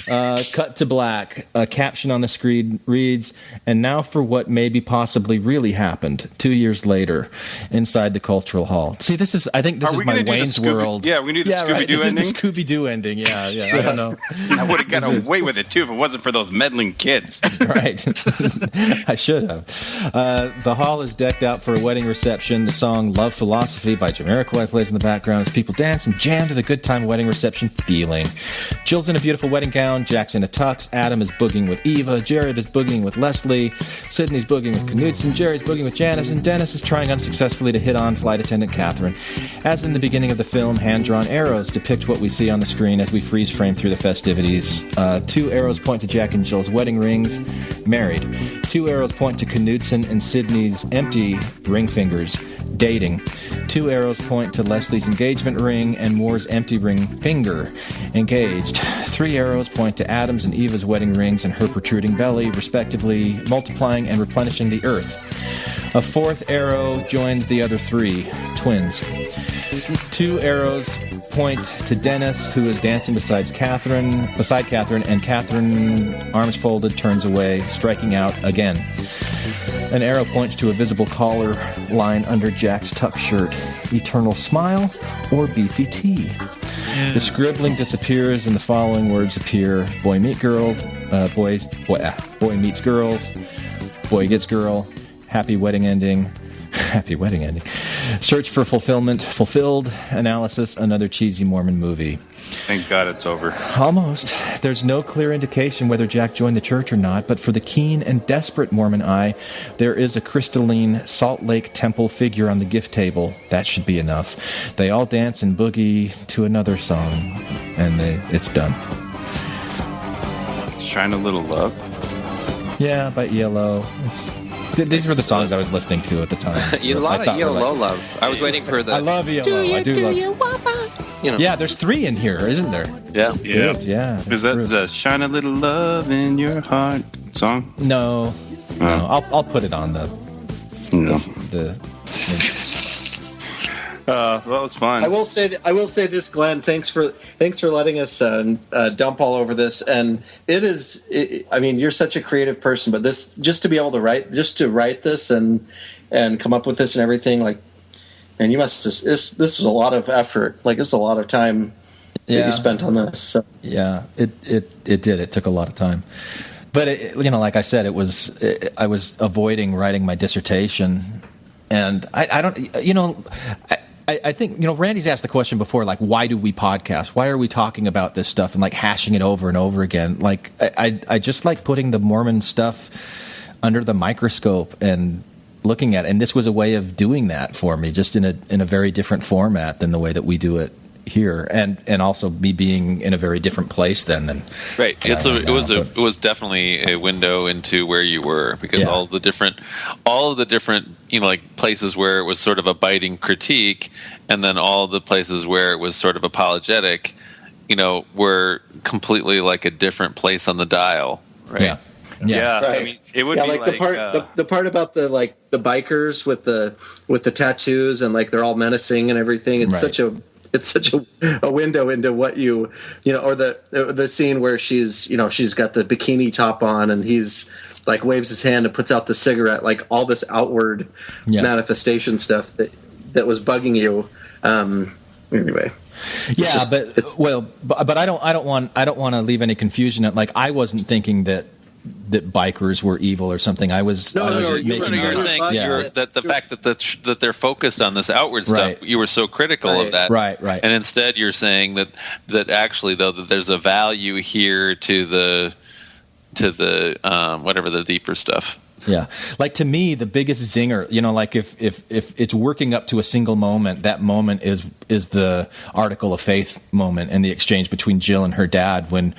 Cut to black. A caption on the screen reads, and now for what maybe possibly really happened 2 years later inside the cultural hall. See, I think this is my Wayne's World. Yeah, we need the Scooby-Doo ending. This is the Scooby-Doo ending. Yeah. I don't know. I would have got away with it, too, if it wasn't for those meddling kids. Right. I should have. The hall is decked out for a wedding reception. The song Love Philosophy by Jamiroquai plays in the background as people dance and jam to the good time wedding reception feeling. Jill's in a beautiful wedding gown. Jack's in a tux. Adam is boogieing with Eva. Jared is boogieing with Leslie. Sydney's boogieing with Knudsen. Jerry's boogieing with Janice. And Dennis is trying unsuccessfully to hit on flight attendant Catherine. As in the beginning of the film, hand-drawn arrows depict what we see on the screen as we freeze frame through the festivities. 2 arrows point to Jack and Jill's wedding rings. Married. 2 arrows point to Knudsen and Sydney's empty ring fingers. Dating. 2 arrows point to Leslie's engagement ring and Moore's empty ring finger. Engaged. 3 arrows point to Adam's and Eva's wedding rings and her protruding belly, respectively, multiplying and replenishing the earth. A 4th arrow joins the other 3, twins. 2 arrows point to Dennis, who is dancing beside Catherine, and Catherine, arms folded, turns away, striking out again. An arrow points to a visible collar line under Jack's tuck shirt. Eternal smile or beefy tea. The scribbling disappears and the following words appear. Boy meets girls, boy meets girls, boy gets girl, happy wedding ending. Happy wedding ending. Search for fulfillment, fulfilled, analysis, another cheesy Mormon movie. Thank God it's over. Almost. There's no clear indication whether Jack joined the church or not, but for the keen and desperate Mormon eye, there is a crystalline Salt Lake Temple figure on the gift table. That should be enough. They all dance and boogie to another song, and it's done. Shine a Little Love? Yeah, by ELO. These were the songs I was listening to at the time. A lot of ELO love. I was waiting for the... I love ELO. I do love... Yeah, there's 3 in here, isn't there? Yeah. Yeah. Yeah. Is that the "Shine a Little Love in Your Heart" song? No. I'll put it on the. That was fun. I will say this, Glenn. Thanks for letting us dump all over this. And it is. I mean, you're such a creative person, but this just to be able to write this and come up with this and everything, like, and you must just. This was a lot of effort. Like, it's a lot of time that you spent on this. So. Yeah, it did. It took a lot of time. But like I said, I was avoiding writing my dissertation, and I don't. I think, Randy's asked the question before, like, why do we podcast? Why are we talking about this stuff and, like, hashing it over and over again? Like, I just like putting the Mormon stuff under the microscope and looking at it. And this was a way of doing that for me, just in a very different format than the way that we do it here, and also me being in a very different place than right. It was definitely a window into where you were, because all of the different like places where it was sort of a biting critique, and then all the places where it was sort of apologetic, were completely like a different place on the dial, right? Yeah. Right. I mean, it would be like the part about the bikers with the tattoos and like they're all menacing and everything. It's such a window into what or the scene where she's got the bikini top on and he's like waves his hand and puts out the cigarette, like all this outward manifestation stuff that was bugging you. Anyway. Yeah, but I don't want to leave any confusion. Like, I wasn't thinking that bikers were evil or something. You're saying that the fact that they're focused on this outward stuff, you were so critical of that, right? And instead, you're saying that actually, though, that there's a value here to the whatever the deeper stuff. Yeah, like to me, the biggest zinger, like if it's working up to a single moment, that moment is the article of faith moment and the exchange between Jill and her dad when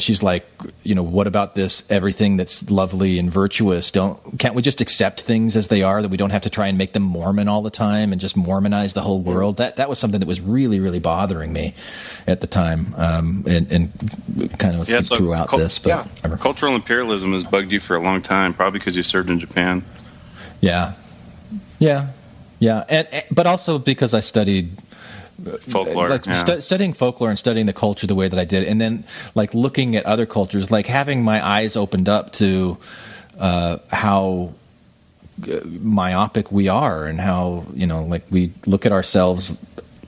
she's like, what about this everything that's lovely and virtuous? Can't we just accept things as they are, that we don't have to try and make them Mormon all the time and just Mormonize the whole world? That was something that was really, really bothering me at the time, and kind of throughout this. But cultural imperialism has bugged you for a long time. Probably because you served in Japan. Yeah, but also because I studied folklore, studying folklore and studying the culture the way that I did, and then like looking at other cultures, like having my eyes opened up to how myopic we are, and how like we look at ourselves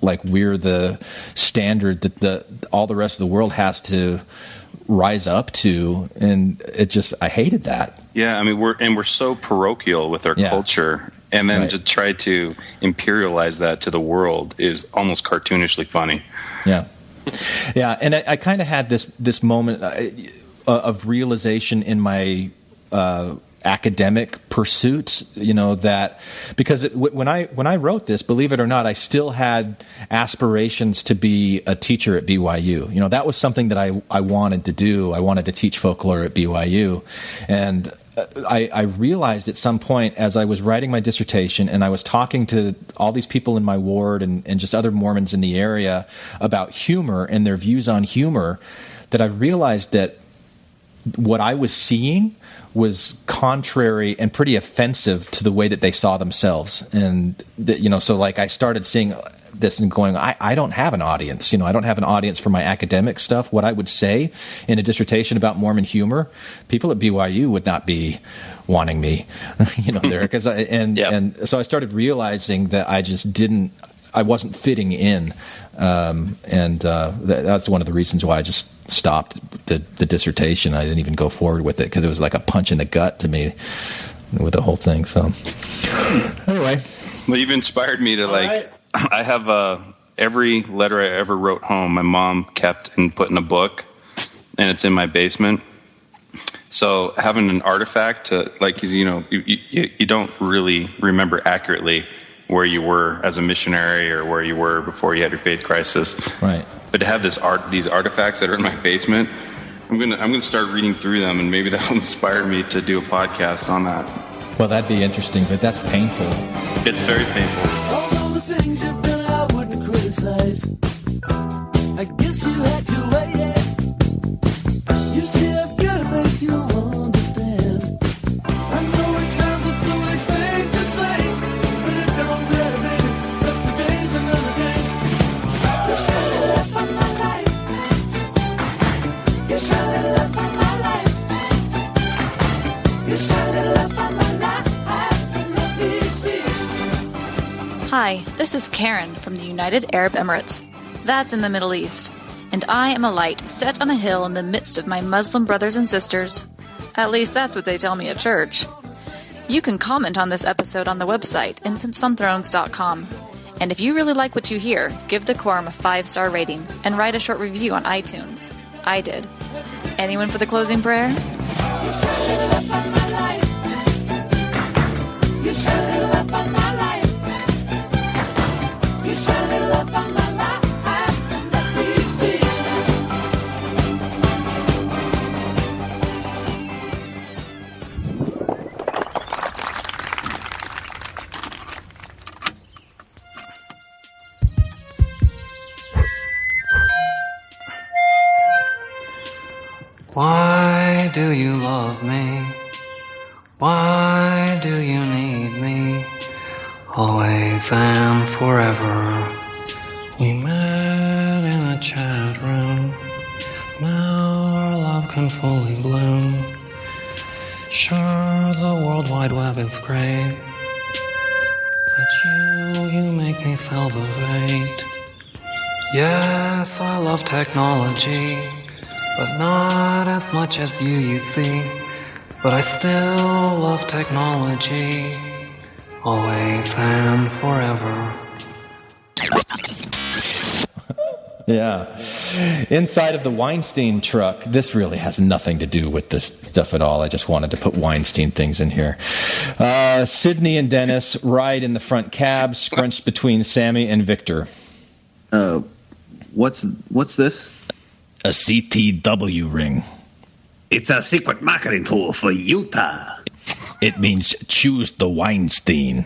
like we're the standard that all the rest of the world has to rise up to, and I hated that. Yeah, I mean we're so parochial with our culture, and then to try to imperialize that to the world is almost cartoonishly funny. Yeah, and I kind of had this moment of realization in my academic pursuits, that because when I wrote this, believe it or not, I still had aspirations to be a teacher at BYU. That was something that I wanted to do. I wanted to teach folklore at BYU, and I realized at some point as I was writing my dissertation and I was talking to all these people in my ward and just other Mormons in the area about humor and their views on humor, that I realized that what I was seeing was contrary and pretty offensive to the way that they saw themselves. And so like I started seeing this and going, I don't have an audience. I don't have an audience for my academic stuff. What I would say in a dissertation about Mormon humor, people at BYU would not be wanting me, there. And so I started realizing that I wasn't fitting in. That's one of the reasons why I just stopped the dissertation. I didn't even go forward with it because it was like a punch in the gut to me with the whole thing. So anyway. Well, you've inspired me to I have every letter I ever wrote home, my mom kept and put in a book, and it's in my basement. So having an artifact to you don't really remember accurately where you were as a missionary or where you were before you had your faith crisis. Right. But to have these artifacts that are in my basement, I'm gonna start reading through them, and maybe that will inspire me to do a podcast on that. Well, that'd be interesting, but that's painful. It's very painful. All the things you've done, I wouldn't criticize. I guess you had to wait it. You see, I've gotta make you understand. I know it sounds a foolish thing to say, but it don't matter, baby. That's the day's another day. You shine up on my life. You shine up on my life. You shine up on my life. Let me see. Hi, this is Karen from the United Arab Emirates. That's in the Middle East. And I am a light set on a hill in the midst of my Muslim brothers and sisters. At least that's what they tell me at church. You can comment on this episode on the website, infantsonthrones.com. And if you really like what you hear, give the Quorum a 5-star rating and write a short review on iTunes. I did. Anyone for the closing prayer? You shine up on my life. You shine up on my life. You shine up on my life. Let me see. Why do you love me? Why do you need me? Always and forever. We met in a chat room. Now our love can fully bloom. Sure, the World Wide Web is great, but you make me salivate. Yes, I love technology, but not as much as you see. But I still love technology, always and forever. Yeah. Inside of the Weinstein truck, this really has nothing to do with this stuff at all. I just wanted to put Weinstein things in here. Sydney and Dennis ride in the front cab, scrunched between Sammy and Victor. What's this? A CTW ring. It's a secret marketing tool for Utah. It means choose the Weinstein.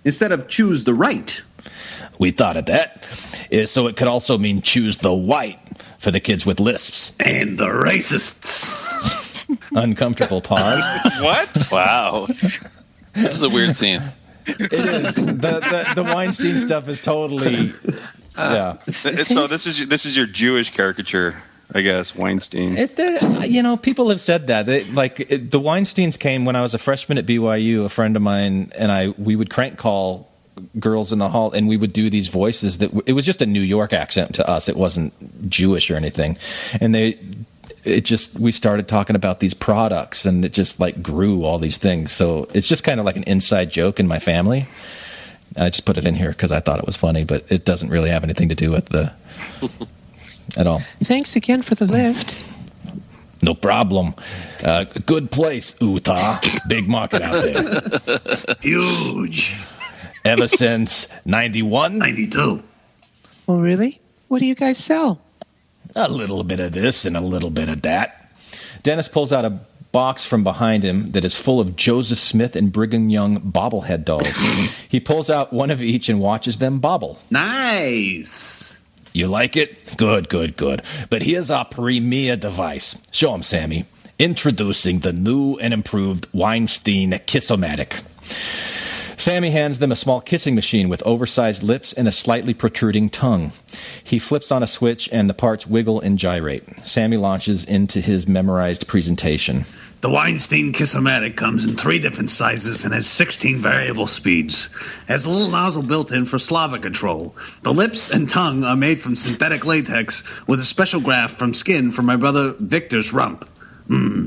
Instead of choose the right. We thought of that. So it could also mean choose the white for the kids with lisps. And the racists. Uncomfortable pause. What? Wow. This is a weird scene. It is. The Weinstein stuff is totally... yeah. So this is your Jewish caricature, I guess, Weinstein. People have said that. The Weinsteins came when I was a freshman at BYU. A friend of mine and we would crank call girls in the hall, and we would do these voices that it was just a New York accent to us. It wasn't Jewish or anything. And we started talking about these products, and it just grew all these things. So it's just kind of like an inside joke in my family. I just put it in here because I thought it was funny, but it doesn't really have anything to do with at all. Thanks again for the lift. No problem. Good place, Utah. Big market out there. Huge. Ever since 91? 92. Oh, really? What do you guys sell? A little bit of this and a little bit of that. Dennis pulls out a box from behind him that is full of Joseph Smith and Brigham Young bobblehead dolls. He pulls out one of each and watches them bobble. Nice. You like it? Good. But here's our premier device. Show him, Sammy. Introducing the new and improved Weinstein Kiss-O-Matic. Sammy hands them a small kissing machine with oversized lips and a slightly protruding tongue. He flips on a switch and the parts wiggle and gyrate. Sammy launches into his memorized presentation. The Weinstein Kiss-O-Matic comes in 3 different sizes and has 16 variable speeds. Has a little nozzle built in for saliva control. The lips and tongue are made from synthetic latex with a special graft from skin from my brother Victor's rump.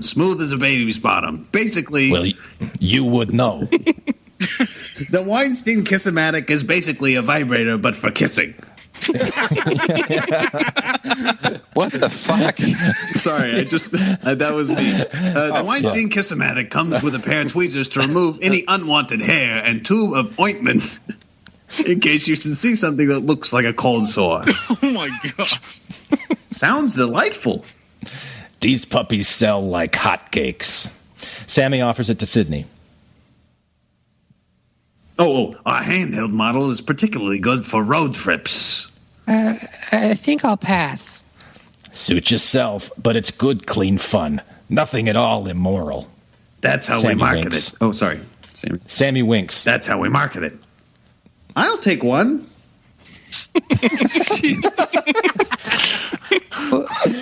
Smooth as a baby's bottom. Basically... Well, you would know. The Weinstein Kiss-O-Matic is basically a vibrator, but for kissing. What the fuck? Sorry, that was me. The Weinstein Kiss-O-Matic comes with a pair of tweezers to remove any unwanted hair and tube of ointment in case you should see something that looks like a cold sore. Oh my god. Sounds delightful. These puppies sell like hotcakes. Sammy offers it to Sydney. Our handheld model is particularly good for road trips. I think I'll pass. Suit yourself, but it's good, clean fun. Nothing at all immoral. That's how Sammy we market winks. it. Oh, sorry. Sammy winks. That's how we market it. I'll take one.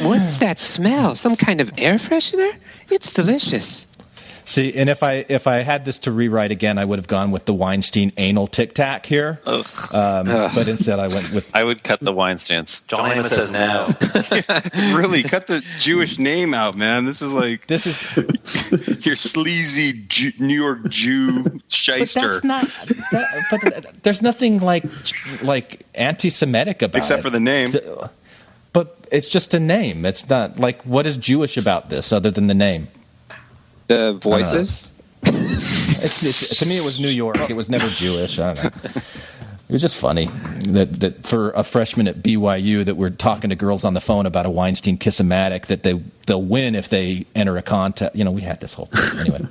What's that smell? Some kind of air freshener? It's delicious. See, and if I had this to rewrite again, I would have gone with the Weinstein anal tic tac here. But instead, I went with. I would cut the Weinsteins. John Amos says no. Really, cut the Jewish name out, man. This is your sleazy New York Jew shyster. But that's not. But there's nothing like anti-Semitic about it, Except for the name. But it's just a name. It's not like, what is Jewish about this other than the name? The voices? To me, it was New York. It was never Jewish. I don't know. It was just funny that for a freshman at BYU that we're talking to girls on the phone about a Weinstein kiss-o-matic that they'll win if they enter a contest. You know, we had this whole thing. Anyway,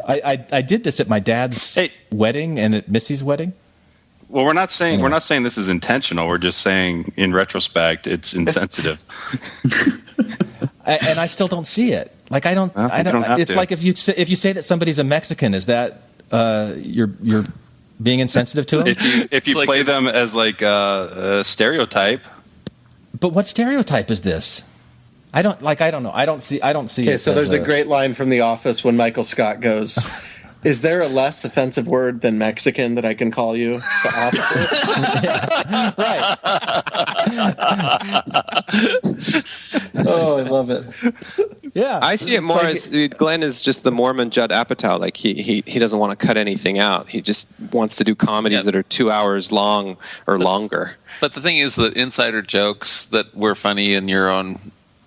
I did this at my dad's wedding and at Missy's wedding. Well, we're not saying this is intentional. We're just saying, in retrospect, it's insensitive. And I still don't see it. Like I don't. It's like if you say that somebody's a Mexican, is that you're being insensitive to them? If you play them as like a stereotype. But what stereotype is this? I don't know. I don't see. Okay, so there's a great line from The Office when Michael Scott goes, "Is there a less offensive word than Mexican that I can call you?" To Oscar? Right. Oh, I love it. Yeah, I see it more as Glenn is just the Mormon Judd Apatow. Like he doesn't want to cut anything out. He just wants to do comedies that are 2 hours long or longer. But the thing is that insider jokes that were funny in your own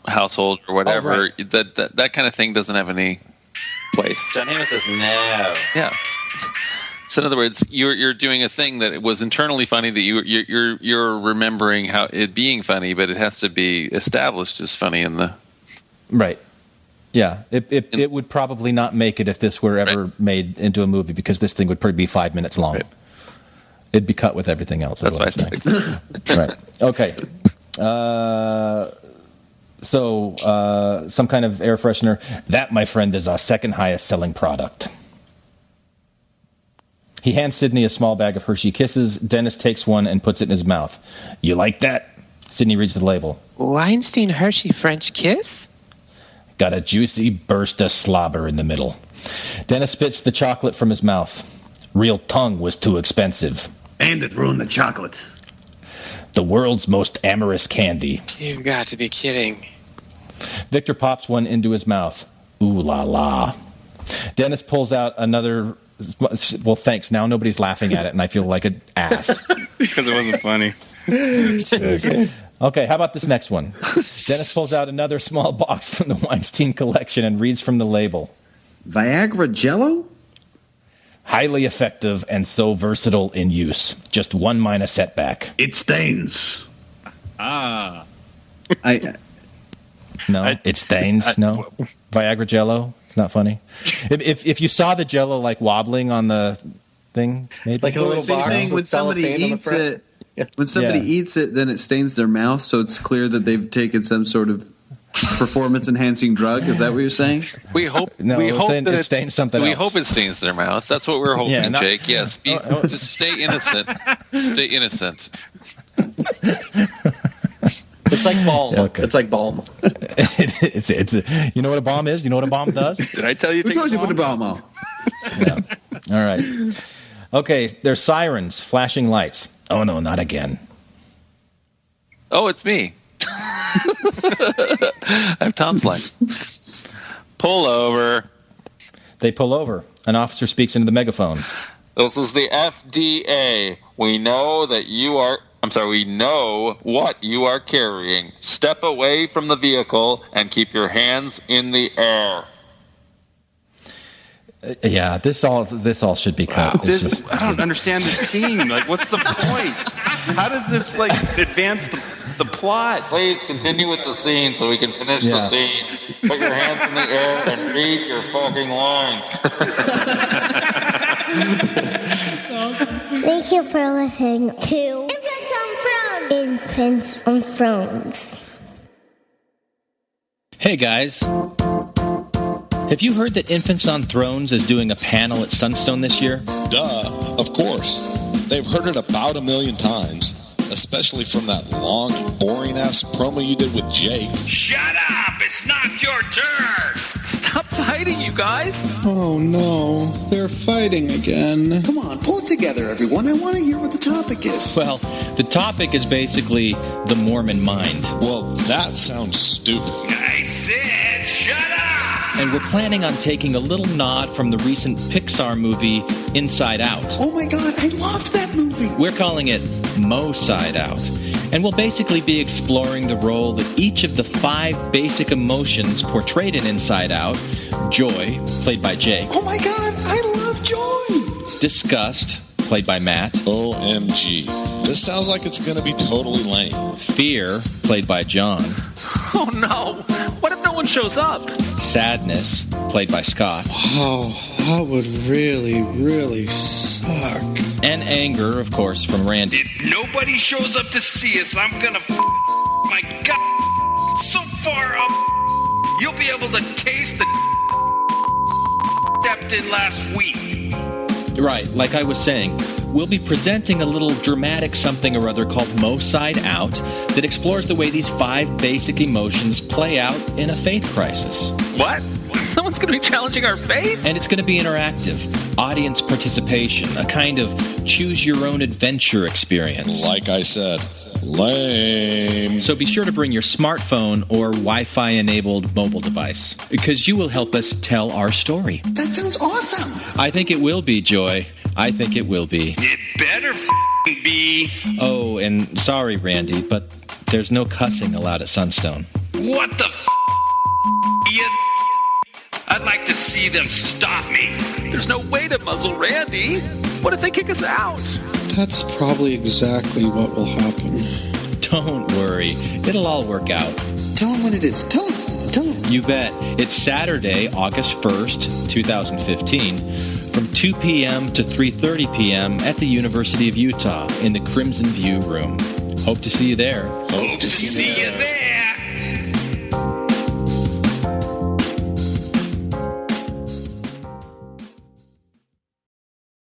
household or whatever, that kind of thing doesn't have any place. John Amos says no. Yeah. So in other words, you're doing a thing that was internally funny that you're remembering how it being funny, but it has to be established as funny in the right. Yeah, it would probably not make it if this were ever made into a movie because this thing would probably be 5 minutes long. Right. It'd be cut with everything else. That's what I think. Right. Okay. So some kind of air freshener. That, my friend, is our second highest selling product. He hands Sydney a small bag of Hershey Kisses. Dennis takes one and puts it in his mouth. You like that? Sydney reads the label. Weinstein Hershey French kiss? Got a juicy burst of slobber in the middle. Dennis spits the chocolate from his mouth. Real tongue was too expensive. And it ruined the chocolate. The world's most amorous candy. You've got to be kidding. Victor pops one into his mouth. Ooh la la. Dennis pulls out another. Well, thanks. Now nobody's laughing at it, and I feel like an ass. Because it wasn't funny. Okay, how about this next one? Dennis pulls out another small box from the Weinstein collection and reads from the label. Viagra Jello? Highly effective and so versatile in use. Just one minor setback. It stains. No, it stains. No, Viagra Jello. It's not funny. If you saw the Jello like wobbling on the thing, maybe like a little box when somebody eats it. When somebody eats it, then it stains their mouth, so it's clear that they've taken some sort of performance-enhancing drug. Is that what you're saying? We hope. No, we hope that it stains something else. We hope it stains their mouth. That's what we're hoping, Jake. Yes, just stay innocent. Stay innocent. It's like balm. Okay. It's like balm. it's you know what a bomb is? You know what a bomb does? Did I tell you? Who told you to put a bomb on? Yeah. All right. Okay, there's sirens, flashing lights. Oh, no, not again. Oh, it's me. I have Tom's line. Pull over. They pull over. An officer speaks into the megaphone. This is the FDA. We know that you are... we know what you are carrying. Step away from the vehicle and keep your hands in the air. Yeah, this all should be cut. Wow. I don't understand the scene. Like, what's the point? How does this advance the plot? Please continue with the scene so we can finish the scene. Put your hands in the air and read your fucking lines. Thank you for listening to Impact on Brown. Infants on Thrones. Hey guys. Have you heard that Infants on Thrones is doing a panel at Sunstone this year? Duh, of course. They've heard it about 1 million times, especially from that long, boring-ass promo you did with Jake. Shut up! It's not your turn! Stop fighting, you guys! Oh no, they're fighting again. Come on, pull it together, everyone. I want to hear what the topic is. Well, the topic is basically the Mormon mind. Well, that sounds stupid. I said shut up! And we're planning on taking a little nod from the recent Pixar movie Inside Out. Oh my god, I loved that movie! We're calling it Mo-Side Out. And we'll basically be exploring the role that each of the 5 basic emotions portrayed in Inside Out, joy, played by Jake. Oh my god, I love joy! Disgust, played by Matt. OMG. This sounds like it's going to be totally lame. Fear, played by John. Oh no! What if no one shows up? Sadness, played by Scott. Wow, that would really, really suck. And anger, of course, from Randy. If nobody shows up to see us, I'm gonna my god so far up. You'll be able to taste the stepped in last week. Right, like I was saying, we'll be presenting a little dramatic something or other called Mo-Side Out that explores the way these 5 basic emotions play out in a faith crisis. What? Someone's going to be challenging our faith? And it's going to be interactive. Audience participation, a kind of choose-your-own-adventure experience. Like I said, lame. So be sure to bring your smartphone or Wi-Fi-enabled mobile device, because you will help us tell our story. That sounds awesome! I think it will be, Joy. I think it will be. It better be. Oh, and sorry, Randy, but there's no cussing allowed at Sunstone. What the you? I'd like to see them stop me. There's no way to muzzle Randy. What if they kick us out? That's probably exactly what will happen. Don't worry. It'll all work out. Tell him when it is. Tell him. You bet. It's Saturday, August 1st, 2015, from 2 p.m. to 3:30 p.m. at the University of Utah in the Crimson View Room. Hope to see you there. Hope to see you there.